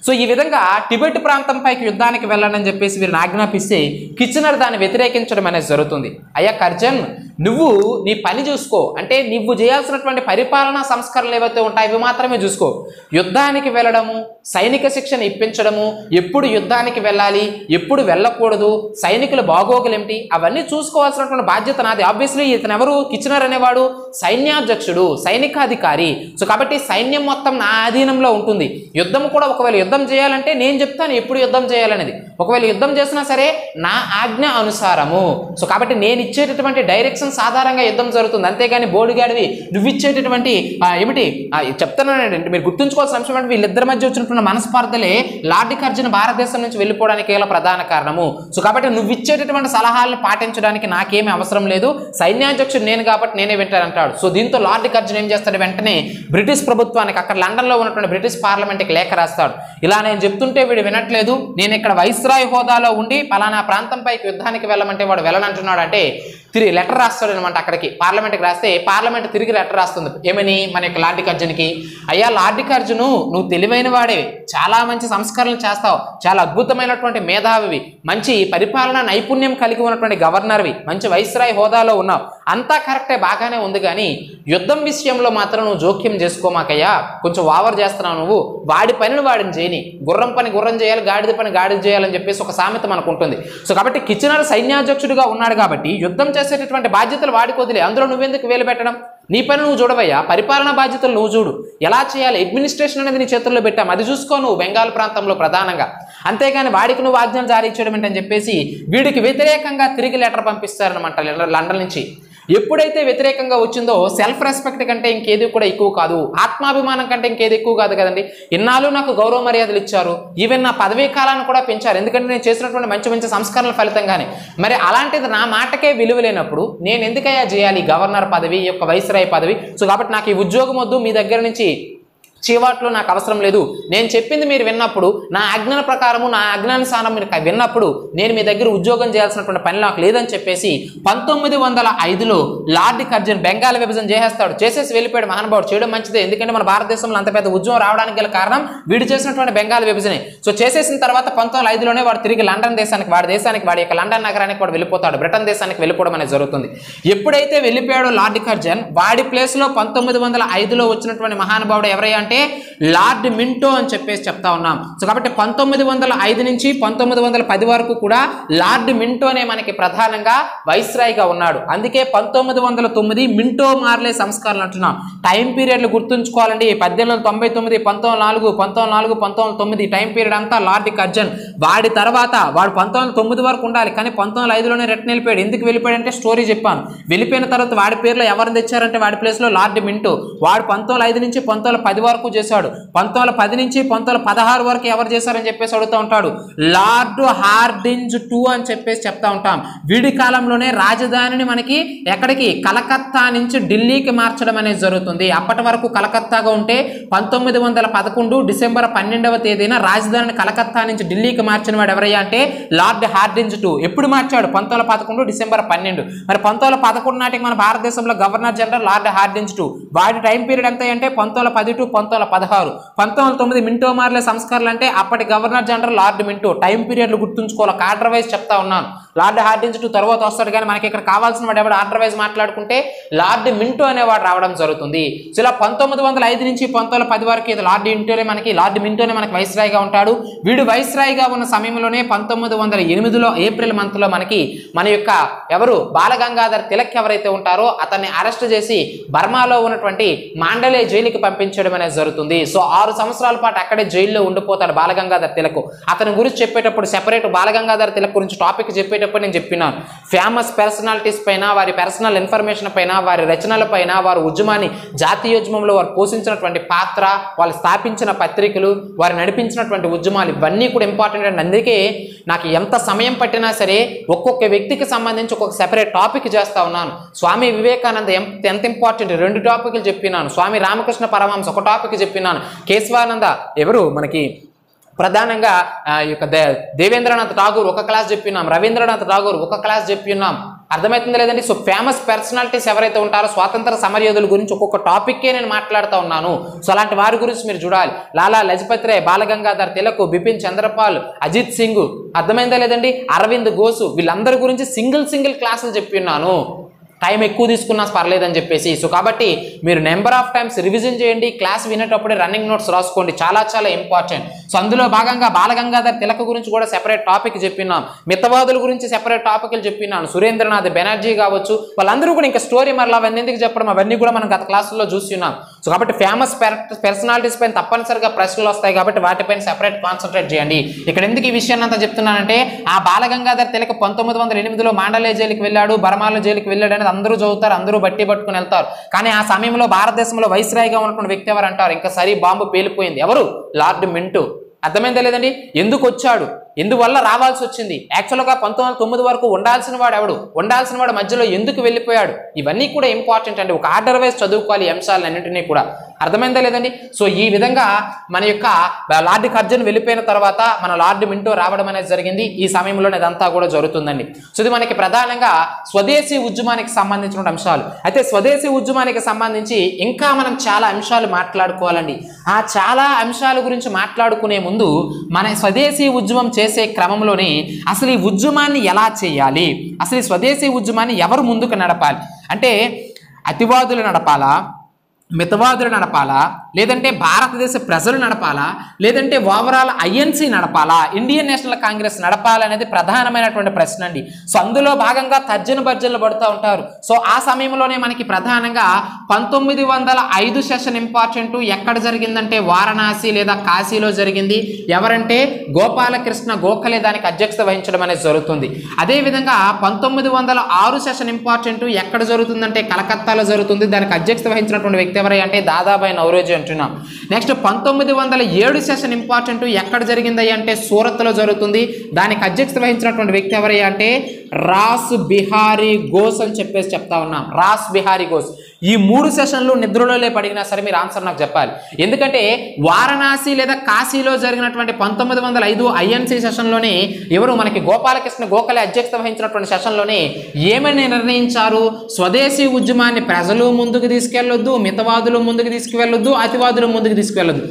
సో ఈ విధంగా టిబెట్ ప్రాంతం పైకి యుద్ధానికి వెళ్ళండి అని చెప్పేసి వీరిని ఆజ్ఞాపిస్తే కిచెనర్ దాన్ని వ్యతిరేకించడం అనేది జరుగుతుంది. అయ్యా కర్జన్, నువ్వు నీ పని చూసుకో, అంటే నువ్వు చేయాల్సినటువంటి పరిపాలనా సంస్కరణలు ఏవైతే ఉంటాయో ఇవి మాత్రమే చూసుకో. యుద్ధానికి వెళ్ళడము, సైనిక శిక్షణ ఇప్పించడము, ఎప్పుడు యుద్ధానికి వెళ్ళాలి, ఎప్పుడు వెళ్ళకూడదు, సైనికుల బాగోగులు ఏమిటి, అవన్నీ చూసుకోవాల్సినటువంటి బాధ్యత నాది. ఆబ్వియస్లీ ఇతను ఎవరు, కిచెనర్ అనేవాడు సైన్యాధ్యక్షుడు, సైనికాధికారి. సో కాబట్టి సైన్యం మొత్తం నా ఆధీనంలో ఉంటుంది. యుద్ధం కూడా ఒకవేళ యుద్ధం చేయాలంటే నేను చెప్తాను ఎప్పుడు యుద్ధం చేయాలనేది. ఒకవేళ యుద్ధం చేసినా సరే నా ఆజ్ఞ అనుసారము. సో కాబట్టి నేను ఇచ్చేటటువంటి డైరెక్షన్స్ ఆధారంగా యుద్ధం జరుగుతుంది. అంతేగాని బోడిగాడివి నువ్వు ఇచ్చేటటువంటి ఏమిటి చెప్తానండి. మీరు గుర్తుంచుకోవాల్సిన అంశం అంటే వీళ్ళిద్దరి మధ్య వచ్చినటువంటి మనస్పార్థలే లార్డ్ కర్జన్ భారతదేశం నుంచి వెళ్ళిపోవడానికి ప్రధాన కారణము. సో కాబట్టి నువ్వు ఇచ్చేటటువంటి సలహాలను పాటించడానికి నాకేమీ అవసరం లేదు, సైన్యాధ్యక్షుడు నేను కాబట్టి నేనే వింటానంటాడు. సో దీంతో లార్డ్ కర్జన్ ఏం చేస్తాడు, వెంటనే బ్రిటిష్ ప్రభుత్వానికి, అక్కడ లండన్లో ఉన్నటువంటి బ్రిటిష్ పార్లమెంట్కి లేఖ రాస్తాడు. ఇలా నేను చెప్తుంటే వీడు వినట్లేదు, నేను ఇక్కడ వైస్రాయ్ హోదాలో ఉండి పలానా ప్రాంతంపైకి యుద్ధానికి వెళ్ళమంటే వాడు వెళ్ళనంటున్నాడు అంటే తిరిగి లెటర్ రాస్తాడు అనమాట. అక్కడికి పార్లమెంట్కి రాస్తే పార్లమెంట్ తిరిగి లెటర్ రాస్తుంది. ఏమని, మన యొక్క లార్డ్ కర్జన్కి, అయ్యా లార్డ్ కర్జను, నువ్వు తెలివైన వాడే, చాలా మంచి సంస్కరణలు చేస్తావు, చాలా అద్భుతమైనటువంటి మేధావివి, మంచి పరిపాలన నైపుణ్యం కలిగి ఉన్నటువంటి గవర్నర్వి, మంచి వైస్రాయ్ హోదాలో ఉన్నావు, అంతా కరెక్టే, బాగానే ఉంది. కానీ యుద్ధం విషయంలో మాత్రం నువ్వు జోక్యం చేసుకోమాకయ్యా, కొంచెం ఓవర్ చేస్తున్నావు నువ్వు, వాడి పనిని వాడిని చేయని, గుర్రం పని గుర్రం చేయాలి, గాడిద పని గాడిద చేయాలని చెప్పేసి ఒక సామెత మనకు ఉంటుంది. సో కాబట్టి కిచెనర్ సైన్యాధ్యక్షుడిగా ఉన్నాడు కాబట్టి యుద్ధం చేసేటటువంటి బాధ్యతలు వాడికి వదిలే, అందులో నువ్వెందుకు వేలు పెట్టడం, నీ పని నువ్వు చూడవయ్యా, పరిపాలనా బాధ్యతలు నువ్వు చూడు, ఎలా చేయాలి, అడ్మినిస్ట్రేషన్ అనేది నీ చేతుల్లో పెట్టాం, అది చూసుకో నువ్వు బెంగాల్ ప్రాంతంలో ప్రధానంగా. అంతేగాని వాడికి నువ్వు ఆజ్ఞలు జారీ చేయడం ఏంటని చెప్పేసి వీడికి వ్యతిరేకంగా తిరిగి లెటర్ పంపిస్తారనమాట లండన్ నుంచి. ఎప్పుడైతే వ్యతిరేకంగా వచ్చిందో సెల్ఫ్ రెస్పెక్ట్ కంటే ఇంకేది కూడా ఎక్కువ కాదు, ఆత్మాభిమానం కంటే ఇంకేది ఎక్కువ కాదు కదండి. ఇన్నాళ్ళు నాకు గౌరవ మర్యాదలు ఇచ్చారు, ఈవెన్ నా పదవీ కాలాన్ని కూడా పెంచారు, ఎందుకంటే నేను చేసినటువంటి మంచి మంచి సంస్కరణల ఫలితంగానే. మరి అలాంటిది నా మాటకే విలువ లేనప్పుడు నేను ఎందుకయ్యా చేయాలి గవర్నర్ పదవి, యొక్క వైస్రాయ్ పదవి? సో కాబట్టి నాకు ఈ ఉద్యోగం వద్దు, మీ దగ్గర నుంచి చీవాట్లు నాకు అవసరం లేదు, నేను చెప్పింది మీరు విన్నప్పుడు, నా ఆజ్ఞల ప్రకారము నా ఆజ్ఞానుసారం మీరు విన్నప్పుడు నేను మీ దగ్గర ఉద్యోగం చేయాల్సినటువంటి పని నాకు లేదని చెప్పేసి 1905లో లార్డ్ కర్జన్ బెంగాల్ విభజన చేసేస్తాడు. చేసేసి వెళ్ళిపోయాడు మహానుభావుడు. చేయడం మంచిదే, ఎందుకంటే మన భారతదేశంలో అంత పెద్ద ఉద్యమం రావడానికి గల కారణం వీడు చేసినటువంటి బెంగాల్ విభజనే. సో చేసేసిన తర్వాత 1905లోనే వాడు తిరిగి లండన్ దేశానికి, వాడి యొక్క లండన్ నగరానికి వాడు వెళ్ళిపోతాడు. బ్రిటన్ దేశానికి వెళ్ళిపోవడం అనేది జరుగుతుంది. ఎప్పుడైతే వెళ్ళిపోయాడో లార్డ్ కర్జన్, వాడి ప్లేస్లో 1905లో వచ్చినటువంటి మహానుభావుడు ఎవరయ్యా అంటే లార్డ్ మింటో అని చెప్పేసి చెప్తా ఉన్నాం. సో కాబట్టి 1905 నుంచి 1910 వరకు కూడా లార్డ్ మింటోనే మనకి ప్రధానంగా వైస్రాయ్గా ఉన్నాడు. అందుకే 1909 మింటో మార్లే సంస్కరణలు అంటున్నాం. టైం పీరియడ్లు గుర్తుంచుకోవాలండి. 1899, 1904, 1909 టైం పీరియడ్ అంతా లార్డ్ కర్జన్. వాడి తర్వాత వాడు 1909 వరకు ఉండాలి, కానీ 1905లోనే రిటర్న్ వెళ్ళిపోయాడు. ఎందుకు వెళ్ళిపోయాడంటే స్టోరీ చెప్పాను. వెళ్ళిపోయిన తర్వాత వాడి పేరులో ఎవరిని తెచ్చారంటే వాడి ప్లేస్లో లార్డ్ మింటో. వాడు 1905 నుంచి 1910 వరకు చేశాడు. 1910 నుంచి 1916 వరకు ఎవరు చేశారని చెప్పేసి అడుగుతూ ఉంటాడు. లార్డ్ హార్డింజ్ టూ అని చెప్పేసి చెప్తా ఉంటాం. వీడి కాలంలోనే రాజధానిని మనకి ఎక్కడికి, కలకత్తా నుంచి ఢిల్లీకి మార్చడం అనేది జరుగుతుంది. అప్పటి వరకు కలకత్తాగా ఉంటే 1911 డిసెంబర్ 12వ తేదీన రాజధానిని కలకత్తా నుంచి ఢిల్లీకి మార్చిన వాడు ఎవరయ్యా అంటే లార్డ్ హార్డింజ్ టూ. ఎప్పుడు మార్చాడు? 1911 డిసెంబర్ 12. మరి 1911 నాటికి మన భారతదేశంలో governor general lord Hardinge two. వాడి టైం పీరియడ్ ఎంత అంటే 1910 టు 1916. 1909 మింటో మార్లే సంస్కరణలు అంటే అప్పటి governor general lord Minto. Time పీరియడ్లు గుర్తుంచుకోవాలి, ఆర్డర్ వైజ్ చెప్తా ఉన్నాను. లార్డ్ హార్డింజ్ టూ తర్వాత వస్తాడు, కానీ మనకి ఇక్కడ కావాల్సిన వాడు ఎవడు ఆర్డర్ వైజ్ మాట్లాడుకుంటే లార్డ్ మింటో అనేవాడు రావడం జరుగుతుంది. సో ఇలా 1905 నుంచి 1910 వరకు ఇది లార్డ్ మింటోనే మనకి వైస్రాయ్గా ఉంటాడు. వీడు వైస్రాయ్గా ఉన్న సమయంలోనే 1908లో ఏప్రిల్ మంత్లో మన యొక్క ఎవరు బాలగంగాధర్ తిలక్ ఎవరైతే ఉంటారో అతన్ని అరెస్ట్ చేసి బర్మాలో ఉన్నటువంటి మాండలే జైలుకి పంపించడం అనేది జరుగుతుంది. సో 6 సంవత్సరాల పాటు అక్కడే జైల్లో ఉండిపోతాడు బాలగంగాధర్ తిలక్. అతని గురించి చెప్పేటప్పుడు సెపరేట్ బాలగంగాధర్ తిలక్ గురించి టాపిక్ చెప్పేటప్పుడు నేను చెప్పినాను. ఫేమస్ పర్సనాలిటీస్ పైన, వారి పర్సనల్ ఇన్ఫర్మేషన్ పైన, వారి రచనల పైన, వారి ఉద్యమాన్ని జాతీయోద్యమంలో వారు పోషించినటువంటి పాత్ర, వాళ్ళు స్థాపించిన పత్రికలు, వారు నడిపించినటువంటి ఉద్యమాలు ఇవన్నీ కూడా ఇంపార్టెంట్ అండి. అందుకే నాకు ఎంత సమయం పట్టినా సరే ఒక్కొక్క వ్యక్తికి సంబంధించి ఒక్కొక్క సెపరేట్ టాపిక్ చేస్తా ఉన్నాను. స్వామి వివేకానంద ఎంత ఇంపార్టెంట్ 2 టాపిక్లు చెప్పినాను. స్వామి రామకృష్ణ పరమహంస ఒక టాపిక్ చెప్పినాను. కేశవానంద ఎవరు మనకి ప్రధానంగా దేవేంద్రనాథ్ ఠాగూర్ ఒక క్లాస్ చెప్పినాం. రవీంద్రనాథ్ ఠాగూర్ ఒక క్లాస్ చెప్పినాం. అర్థమవుతుంది లేదండి? సో ఫేమస్ పర్సనాలిటీస్ ఎవరైతే ఉంటారో స్వాతంత్ర సమరయోధుల గురించి ఒక్కొక్క టాపిక్కే నేను మాట్లాడుతూ ఉన్నాను. సో అలాంటి వారి గురించి మీరు చూడాలి. లాలా లజపత్ రాయ్, బాలగంగాధర్ తిలక్, బిపిన్ చంద్రపాల్, అజిత్ సింగ్, అర్థమైందా లేదండి, అరవింద్ ఘోష్, వీళ్ళందరి గురించి సింగిల్ క్లాసులు చెప్పి ఉన్నాను. టైం ఎక్కువ తీసుకున్నా పర్లేదని చెప్పేసి. సో కాబట్టి మీరు నెంబర్ ఆఫ్ టైమ్స్ రివిజన్ చేయండి. క్లాస్ వినేటప్పుడే రన్నింగ్ నోట్స్ రాసుకోండి, చాలా ఇంపార్టెంట్. సో అందులో భాగంగా బాలగంగాధర్ తిలక్ గురించి కూడా సెపరేట్ టాపిక్ చెప్పినాం. మితవాదుల గురించి సెపరేట్ టాపిక్లు చెప్పినాను. సురేంద్రనాథ్ బెనర్జీ కావచ్చు, వాళ్ళందరూ కూడా ఇంకా స్టోరీ మరలా అవన్నీ ఎందుకు చెప్పడం, అవన్నీ కూడా మనం గత క్లాసుల్లో చూస్తున్నాం. సో కాబట్టి ఫేమస్ పర్సనాలిటీస్ పైన తప్పనిసరిగా ప్రశ్నలు వస్తాయి కాబట్టి వాటిపైన సెపరేట్ కాన్సన్ట్రేట్ చేయండి. ఇక్కడ ఎందుకు ఈ విషయాన్ని అంతా చెప్తున్నానంటే ఆ బాలగంగాధర్ తిలక్ 1908లో మాండలే జైలుకి వెళ్ళాడు, బర్మాలో జైలుకి వెళ్ళాడు అనేది అందరూ చదువుతారు, అందరూ బట్టి పట్టుకుని వెళ్తారు. కానీ ఆ సమయంలో భారతదేశంలో వైస్రాయ్గా ఉన్నటువంటి వ్యక్తి ఎవరు అంటారు? ఇంకా సరి బాంబు పేలిపోయింది. ఎవరు? Lord Minto. అర్థమైందా లేదండి? ఎందుకు వచ్చాడు, ఎందువల్ల రావాల్సి వచ్చింది, యాక్చువల్గా 1909 వరకు ఉండాల్సిన వాడు ఎవడు, ఉండాల్సిన వాడు మధ్యలో ఎందుకు వెళ్ళిపోయాడు, ఇవన్నీ కూడా ఇంపార్టెంట్ అండి. ఒక ఆర్డర్ వైజ్ చదువుకోవాలి ఈ అంశాలన్నింటినీ కూడా. అర్థమైందా లేదండి? సో ఈ విధంగా మన యొక్క లార్డ్ కర్జన్ వెళ్ళిపోయిన తర్వాత మన లార్డ్ మింటో రావడం అనేది జరిగింది. ఈ సమయంలోనే ఇదంతా కూడా జరుగుతుందండి. సో ఇది మనకి ప్రధానంగా స్వదేశీ ఉద్యమానికి సంబంధించిన అంశాలు. అయితే స్వదేశీ ఉద్యమానికి సంబంధించి ఇంకా మనం చాలా అంశాలు మాట్లాడుకోవాలండి. ఆ చాలా అంశాల గురించి మాట్లాడుకునే ముందు మన స్వదేశీ ఉద్యమం చేసే క్రమంలోనే అసలు ఈ ఉద్యమాన్ని ఎలా చేయాలి, అసలు ఈ స్వదేశీ ఉద్యమాన్ని ఎవరు ముందుకు నడపాలి అంటే అతివాదులు నడపాలా, మితవాదులు నడపాలా, లేదంటే భారతదేశ ప్రజలు నడపాలా, లేదంటే ఓవరాల్ ఐఎన్సీ నడపాలా, ఇండియన్ నేషనల్ కాంగ్రెస్ నడపాలనేది ప్రధానమైనటువంటి ప్రశ్న అండి. సో అందులో భాగంగా తర్జన భర్జనలు పడుతూ ఉంటారు. సో ఆ సమయంలోనే మనకి ప్రధానంగా 1905 సెషన్ ఇంపార్టెంట్. ఎక్కడ జరిగిందంటే వారణాసి లేదా కాశీలో జరిగింది. ఎవరంటే గోపాలకృష్ణ గోఖలే దానికి అధ్యక్షత వహించడం అనేది జరుగుతుంది. అదేవిధంగా 1906 సెషన్ ఇంపార్టెంట్. ఎక్కడ జరుగుతుందంటే కలకత్తాలో జరుగుతుంది. దానికి అధ్యక్షత వహించినటువంటి వ్యక్తి ఎవరై అంటే దాదాబాయి నౌరోజీ అంటున్నాం. Next 1907 session important. ఎక్కడ జరిగింది అంటే సూరత్లో జరుగుతుంది. దానికి అధ్యక్షత వహించినటువంటి వ్యక్తి ఎవరై అంటే రాస్ బిహారీ ఘోష్ అని చెప్పేసి చెప్తా ఉన్నాం. రాస్ బిహారీ ఘోష్. ఈ 3 సెషన్లు నిద్రలో పడినా సరే మీరు ఆన్సర్ నాకు చెప్పాలి. ఎందుకంటే వారణాసి లేదా కాశీలో జరిగినటువంటి 1905 ఐఎన్సీ సెషన్లోనే ఎవరు మనకి గోపాలకృష్ణ గోఖలే అధ్యక్షత వహించినటువంటి సెషన్లోనే ఏమని నిర్ణయించారు? స్వదేశీ ఉద్యమాన్ని ప్రజలు ముందుకు తీసుకెళ్లొద్దు, మితవాదులు ముందుకు తీసుకువెళ్ళొద్దు, అతివాదులు ముందుకు తీసుకువెళ్ళొద్దు.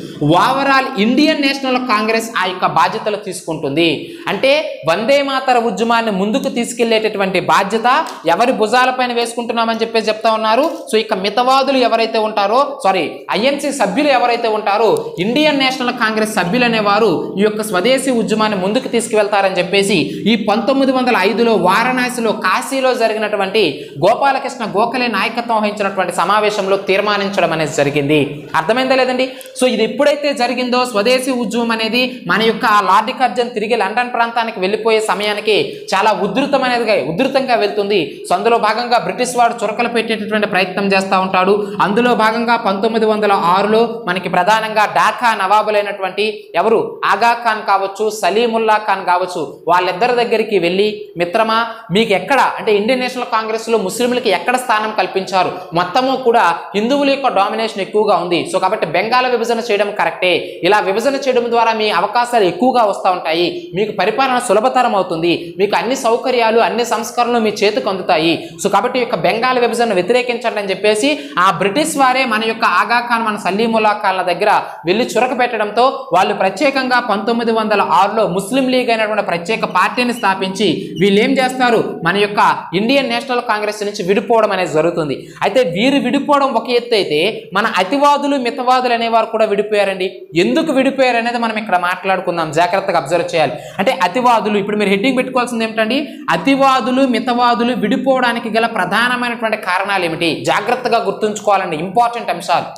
ఓవరాల్ ఇండియన్ నేషనల్ కాంగ్రెస్ ఆ యొక్క బాధ్యతలు తీసుకుంటుంది. అంటే వందే మాతర ఉద్యమాన్ని ముందుకు తీసుకెళ్లేటటువంటి బాధ్యత ఎవరి భుజాలపైన వేసుకుంటున్నామని చెప్పేసి చెప్తా ఉన్నారు. సో ఇక మితవాదులు ఎవరైతే ఉంటారో, సారీ ఐఎన్సీ సభ్యులు ఎవరైతే ఉంటారో, ఇండియన్ నేషనల్ కాంగ్రెస్ సభ్యులు అనేవారు ఈ యొక్క స్వదేశీ ఉద్యమాన్ని ముందుకు తీసుకువెళ్తారని చెప్పేసి ఈ 1905లో వారణాసిలో కాశీలో జరిగినటువంటి గోపాలకృష్ణ గోఖలే నాయకత్వం వహించినటువంటి సమావేశంలో తీర్మానించడం అనేది జరిగింది. అర్థమైందా లేదండి? సో ఇది ఎప్పుడైతే జరిగిందో స్వదేశీ ఉద్యమం అనేది మన యొక్క లార్డ్ కర్జన్ తిరిగి లండన్ ప్రాంతానికి వెళ్ళిపోయే సమయానికి చాలా ఉధృతంగా వెళ్తుంది. సో అందులో భాగంగా బ్రిటిష్ వాడు చురకలు పెట్టేటటువంటి ప్రయత్నం చేస్తూ ఉంటాడు. అందులో భాగంగా 1906లో మనకి ప్రధానంగా ఢాకా నవాబులైనటువంటి ఎవరు ఆగా ఖాన్ కావచ్చు, సలీముల్లా ఖాన్ కావచ్చు, వాళ్ళిద్దరి దగ్గరికి వెళ్ళి మిత్రమా మీకు ఎక్కడ అంటే ఇండియన్ నేషనల్ కాంగ్రెస్ లో ముస్లింలకి ఎక్కడ స్థానం కల్పించారు? మొత్తము కూడా హిందువుల యొక్క డామినేషన్ ఎక్కువగా ఉంది. సో కాబట్టి బెంగాల్ విభజన చేయడం కరెక్టే. ఇలా విభజన చేయడం ద్వారా మీ అవకాశాలు ఎక్కువగా వస్తూ ఉంటాయి, మీకు పరిపాలన సులభతరం అవుతుంది, మీకు అన్ని సౌకర్యాలు అన్ని సంస్కరణలు మీ చేతికి అందుతాయి. సో కాబట్టి ఈ యొక్క బెంగాల్ విభజన వ్యతిరేకించండి అని చెప్పేసి ఆ బ్రిటిష్ వారే మన యొక్క ఆగా ఖాన్ మన సలీముల్లా ఖాన్ల దగ్గర వెళ్ళి చురక పెట్టడంతో వాళ్ళు ప్రత్యేకంగా 1906లో ముస్లిం లీగ్ అయినటువంటి ప్రత్యేక పార్టీని స్థాపించి వీళ్ళు ఏం చేస్తారు? మన యొక్క ఇండియన్ నేషనల్ కాంగ్రెస్ నుంచి విడిపోవడం అనేది జరుగుతుంది. అయితే వీరు విడిపోవడం ఒక ఎత్తు అయితే మన అతివాదులు మితవాదులు అనేవారు కూడా విడిపోయారండి. ఎందుకు విడిపోయారు అనేది మనం ఇక్కడ మాట్లాడుకుందాం, జాగ్రత్తగా అబ్జర్వ్ చేయాలి. అంటే అతివాదులు, ఇప్పుడు మీరు హెడ్డింగ్ పెట్టుకోవాల్సింది ఏమిటండి? అతివాదులు మితవాదులు విడిపోవడానికి గల ప్రధానమైనటువంటి కారణాలు ఏమిటి? జాగ్రత్తగా గుర్తుంచుకోవాలండి, ఇంపార్టెంట్ అంశాలు.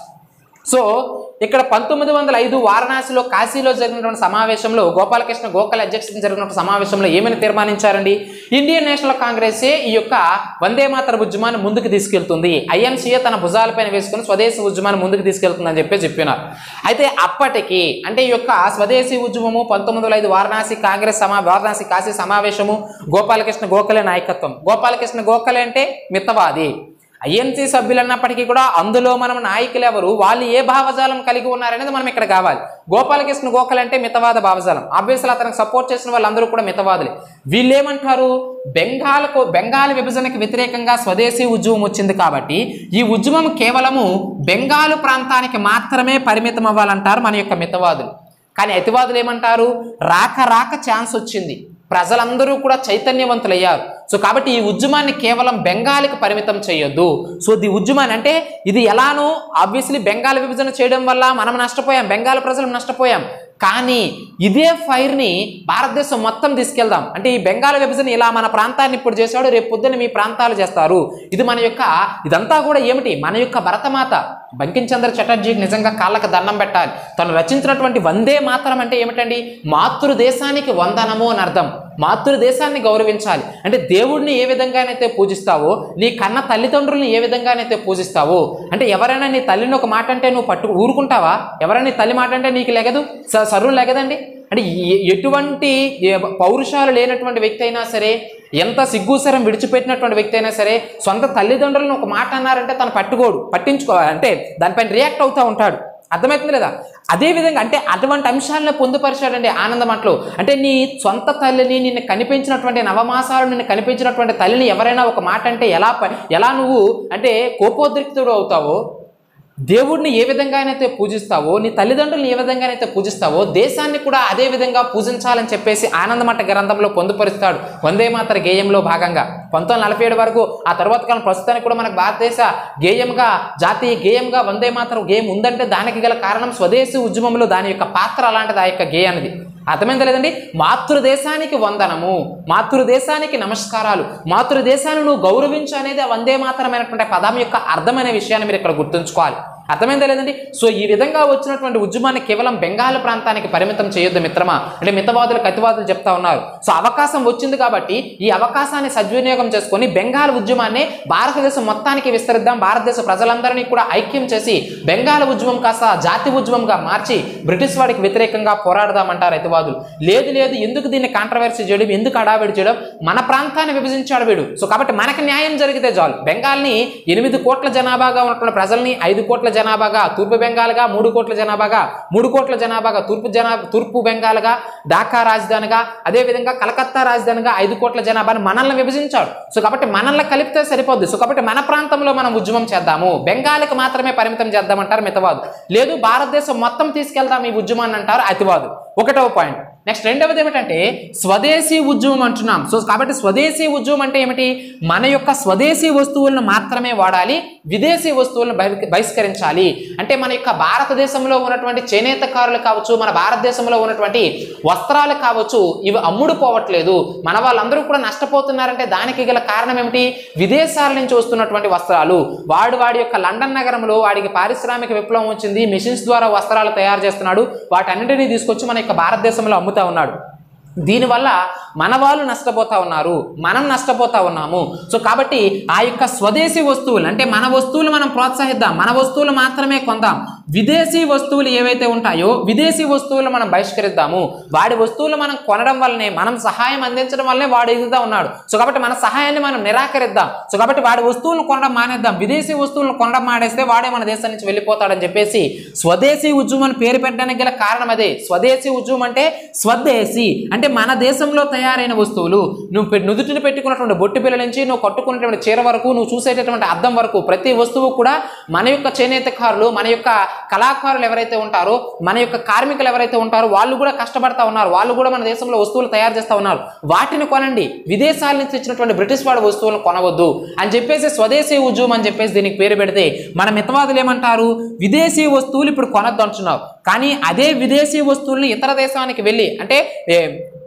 సో ఇక్కడ 1905 వారణాసిలో కాశీలో జరిగినటువంటి సమావేశంలో గోపాలకృష్ణ గోఖలే అధ్యక్షతన జరిగిన సమావేశంలో ఏమని తీర్మానించారండి? ఇండియన్ నేషనల్ కాంగ్రెసే ఈ యొక్క వందే మాతర ఉద్యమాన్ని ముందుకు తీసుకెళ్తుంది, ఐఎన్సీఏ తన భుజాలపైన వేసుకుని స్వదేశీ ఉద్యమాన్ని ముందుకు తీసుకెళ్తుందని చెప్పినారు. అయితే అప్పటికి అంటే ఈ యొక్క స్వదేశీ ఉద్యమము 1905 వారణాసి కాశీ సమావేశము గోపాలకృష్ణ గోఖలే నాయకత్వం. గోపాలకృష్ణ గోఖలే అంటే మితవాది. ఐఎన్సీ సభ్యులు అన్నప్పటికీ కూడా అందులో మనం నాయకులు ఎవరు, వాళ్ళు ఏ భావజాలం కలిగి ఉన్నారనేది మనం ఇక్కడ కావాలి. గోపాలకృష్ణ గోఖలే అంటే మితవాద భావజాలం. ఆబ్వియస్లీ అతనికి సపోర్ట్ చేసిన వాళ్ళందరూ కూడా మితవాదులే. వీళ్ళేమంటారు? బెంగాల్ విభజనకు వ్యతిరేకంగా స్వదేశీ ఉద్యమం వచ్చింది కాబట్టి ఈ ఉద్యమం కేవలము బెంగాల్ ప్రాంతానికి మాత్రమే పరిమితం అవ్వాలంటారు మన యొక్క మితవాదులు. కానీ అతివాదులు ఏమంటారు? రాక ఛాన్స్ వచ్చింది, ప్రజలందరూ కూడా చైతన్యవంతులయ్యారు. సో కాబట్టి ఈ ఉద్యమాన్ని కేవలం బెంగాల్కి పరిమితం చేయొద్దు. సో ఈ ఉద్యమాన్ని అంటే ఇది ఎలానో ఆబ్వియస్లీ బెంగాల్ విభజన చేయడం వల్ల మనం నష్టపోయాం, బెంగాల్ ప్రజలు నష్టపోయాం. కానీ ఇదే ఫైర్ని భారతదేశం మొత్తం తీసుకెళ్దాం. అంటే ఈ బెంగాల్ విభజన ఇలా మన ప్రాంతాన్ని ఇప్పుడు చేశాడు, రేపు పొద్దున్న మీ ప్రాంతాలు చేస్తారు. ఇది మన యొక్క ఇదంతా కూడా ఏమిటి? మన యొక్క భరతమాత బంకించంద్ర చటర్జీకి నిజంగా కాళ్ళకు దండం పెట్టాలి. తను రచించినటువంటి వందే మాతరం అంటే ఏమిటండి? మాతృదేశానికి వందనము అని అర్థం. మాతృదేశాన్ని గౌరవించాలి అంటే దేవుడిని ఏ విధంగానైతే పూజిస్తావో, నీ కన్న తల్లిదండ్రుల్ని ఏ విధంగానైతే పూజిస్తావో, అంటే ఎవరైనా నీ తల్లిని ఒక మాట అంటే నువ్వు ఊరుకుంటావా? ఎవరైనా నీ తల్లి మాట అంటే నీకు లెగదు, సర్రులు లెగదండి. అంటే ఎటువంటి పౌరుషాలు లేనటువంటి వ్యక్తి అయినా సరే, ఎంత సిగ్గుసరం విడిచిపెట్టినటువంటి వ్యక్తి అయినా సరే, సొంత తల్లిదండ్రులను ఒక మాట అన్నారంటే తను పట్టించుకోవాలి, అంటే దానిపైన రియాక్ట్ అవుతూ ఉంటాడు. అర్థమవుతుంది లేదా? అదేవిధంగా అంటే అటువంటి అంశాలను పొందుపరిచాడండి ఆనందమట్లో. అంటే నీ సొంత తల్లిని, నిన్ను కనిపించినటువంటి నవమాసాలు నిన్ను కనిపించినటువంటి తల్లిని ఎవరైనా ఒక మాట అంటే ఎలా నువ్వు అంటే కోపోద్రిక్తుడు అవుతావో, దేవుడిని ఏ విధంగానైతే పూజిస్తావో, నీ తల్లిదండ్రులను ఏ విధంగానైతే పూజిస్తావో, దేశాన్ని కూడా అదే విధంగా పూజించాలని చెప్పేసి ఆనందమఠ గ్రంథంలో పొందుపరుస్తాడు వందే మాతర గేయంలో భాగంగా. 1947 వరకు ఆ తర్వాత కాలం ప్రస్తుతానికి కూడా మనకు భారతదేశ గేయంగా, జాతీయ గేయంగా వందే మాతర గేయం ఉందంటే దానికి గల కారణం స్వదేశీ ఉద్యమంలో దాని యొక్క పాత్ర అలాంటిది, ఆ యొక్క గేయానిది. అర్థమైందా లేదండి? మాతృదేశానికి వందనము, మాతృదేశానికి నమస్కారాలు, మాతృదేశాన్ని నువ్వు గౌరవించు అనేది ఆ వందే మాతరమైనటువంటి పదం యొక్క అర్థమైన విషయాన్ని మీరు ఇక్కడ గుర్తుంచుకోవాలి. అర్థమైందా లేదండి? సో ఈ విధంగా వచ్చినటువంటి ఉద్యమాన్ని కేవలం బెంగాల్ ప్రాంతానికి పరిమితం చేయొద్దు మిత్రమా. అంటే మితవాదులు కతివాదులు చెప్తా ఉన్నారు. సో అవకాశం వచ్చింది కాబట్టి ఈ అవకాశాన్ని సద్వినియోగం చేసుకొని బెంగాల్ ఉద్యమాన్ని భారతదేశం మొత్తానికి విస్తరిద్దాం, భారతదేశ ప్రజలందరినీ కూడా ఐక్యం చేసి బెంగాల్ ఉద్యమం కాస్త జాతి ఉద్యమంగా మార్చి బ్రిటిష్ వాడికి వ్యతిరేకంగా పోరాడదామంటారు అతివాదులు. లేదు లేదు, ఎందుకు దీన్ని కాంట్రవర్సీ చేయడం, ఎందుకు అడావిడి చేయడం, మన ప్రాంతాన్ని విభజించాడు వీడు. సో కాబట్టి మనకు న్యాయం జరిగితే చాలు. బెంగాల్ని 8 కోట్ల జనాభాగా ఉన్నటువంటి ప్రజల్ని 5 కోట్ల జనాభాగా తూర్పు బెంగాల్గా, 3 కోట్ల జనాభాగా 3 కోట్ల జనాభాగా తూర్పు బెంగాల్గా, ఢాకా రాజధానిగా, అదేవిధంగా కలకత్తా రాజధానిగా 5 కోట్ల జనాభాని మనల్ని విభజించాడు. సో కాబట్టి మనల్ని కలిపితే సరిపోద్ది. సో కాబట్టి మన ప్రాంతంలో మనం ఉద్యమం చేద్దాము, బెంగాల్కి మాత్రమే పరిమితం చేద్దామంటారు మితవాదు. లేదు భారతదేశం మొత్తం తీసుకెళ్దాం ఈ ఉద్యమాన్ని అంటారు అతివాదు. ఒకటవ పాయింట్. నెక్స్ట్ రెండవది ఏమిటంటే స్వదేశీ ఉద్యమం అంటున్నాం. సో కాబట్టి స్వదేశీ ఉద్యమం అంటే ఏమిటి? మన యొక్క స్వదేశీ వస్తువులను మాత్రమే వాడాలి, విదేశీ వస్తువులను బహిష్కరించాలి. అంటే మన యొక్క భారతదేశంలో ఉన్నటువంటి చేనేతకారులు కావచ్చు, మన భారతదేశంలో ఉన్నటువంటి వస్త్రాలు కావచ్చు, ఇవి అమ్ముడు పోవట్లేదు, మన వాళ్ళందరూ కూడా నష్టపోతున్నారంటే దానికి గల కారణం ఏమిటి? విదేశాల నుంచి వస్తున్నటువంటి వస్త్రాలు. వాడి యొక్క లండన్ నగరంలో వాడికి పారిశ్రామిక విప్లవం వచ్చింది, మెషిన్స్ ద్వారా వస్త్రాలు తయారు చేస్తున్నాడు, వాటన్నింటినీ తీసుకొచ్చి మన యొక్క భారతదేశంలో అమ్ముతా ఉన్నాడు. దీనివల్ల మన వాళ్ళు నష్టపోతా ఉన్నారు, మనం నష్టపోతా ఉన్నాము. సో కాబట్టి ఆ యొక్క స్వదేశీ వస్తువులు అంటే మన వస్తువులు మనం ప్రోత్సహిద్దాం, మన వస్తువులు మాత్రమే కొందాం. విదేశీ వస్తువులు ఏవైతే ఉంటాయో విదేశీ వస్తువులు మనం బహిష్కరిద్దాము. వాడి వస్తువులు మనం కొనడం వల్లనే, మనం సహాయం అందించడం వల్లనే వాడు ఎదుగుతా ఉన్నాడు. సో కాబట్టి మన సహాయాన్ని మనం నిరాకరిద్దాం. సో కాబట్టి వాడి వస్తువులను కొనడం మానేద్దాం, విదేశీ వస్తువులను కొనడం మానేస్తే వాడే మన దేశం నుంచి వెళ్ళిపోతాడని చెప్పేసి స్వదేశీ ఉద్యమం అని పేరు పెట్టడానికి గల కారణం అదే. స్వదేశీ ఉద్యమం అంటే స్వదేశీ అంటే మన దేశంలో తయారైన వస్తువులు. నువ్వు నుదుటిని పెట్టుకున్నటువంటి బొట్టు పిల్ల నుంచి నువ్వు కట్టుకున్నటువంటి చీర వరకు, నువ్వు చూసేటటువంటి అద్దం వరకు ప్రతి వస్తువు కూడా మన యొక్క చేనేతకారులు, మన యొక్క కళాకారులు ఎవరైతే ఉంటారో, మన యొక్క కార్మికులు ఎవరైతే ఉంటారో వాళ్ళు కూడా కష్టపడతా ఉన్నారు, వాళ్ళు కూడా మన దేశంలో వస్తువులు తయారు చేస్తూ ఉన్నారు. వాటిని కొనండి, విదేశాల నుంచి తెచ్చినటువంటి బ్రిటిష్ వాడి వస్తువులను కొనవద్దు అని చెప్పేసి స్వదేశీ ఉద్యమం అని చెప్పేసి దీనికి పేరు పెడితే మన మితవాదులు ఏమంటారు? విదేశీ వస్తువులు ఇప్పుడు కొనద్దు అంటున్నావు, కానీ అదే విదేశీ వస్తువుల్ని ఇతర దేశానికి వెళ్ళి అంటే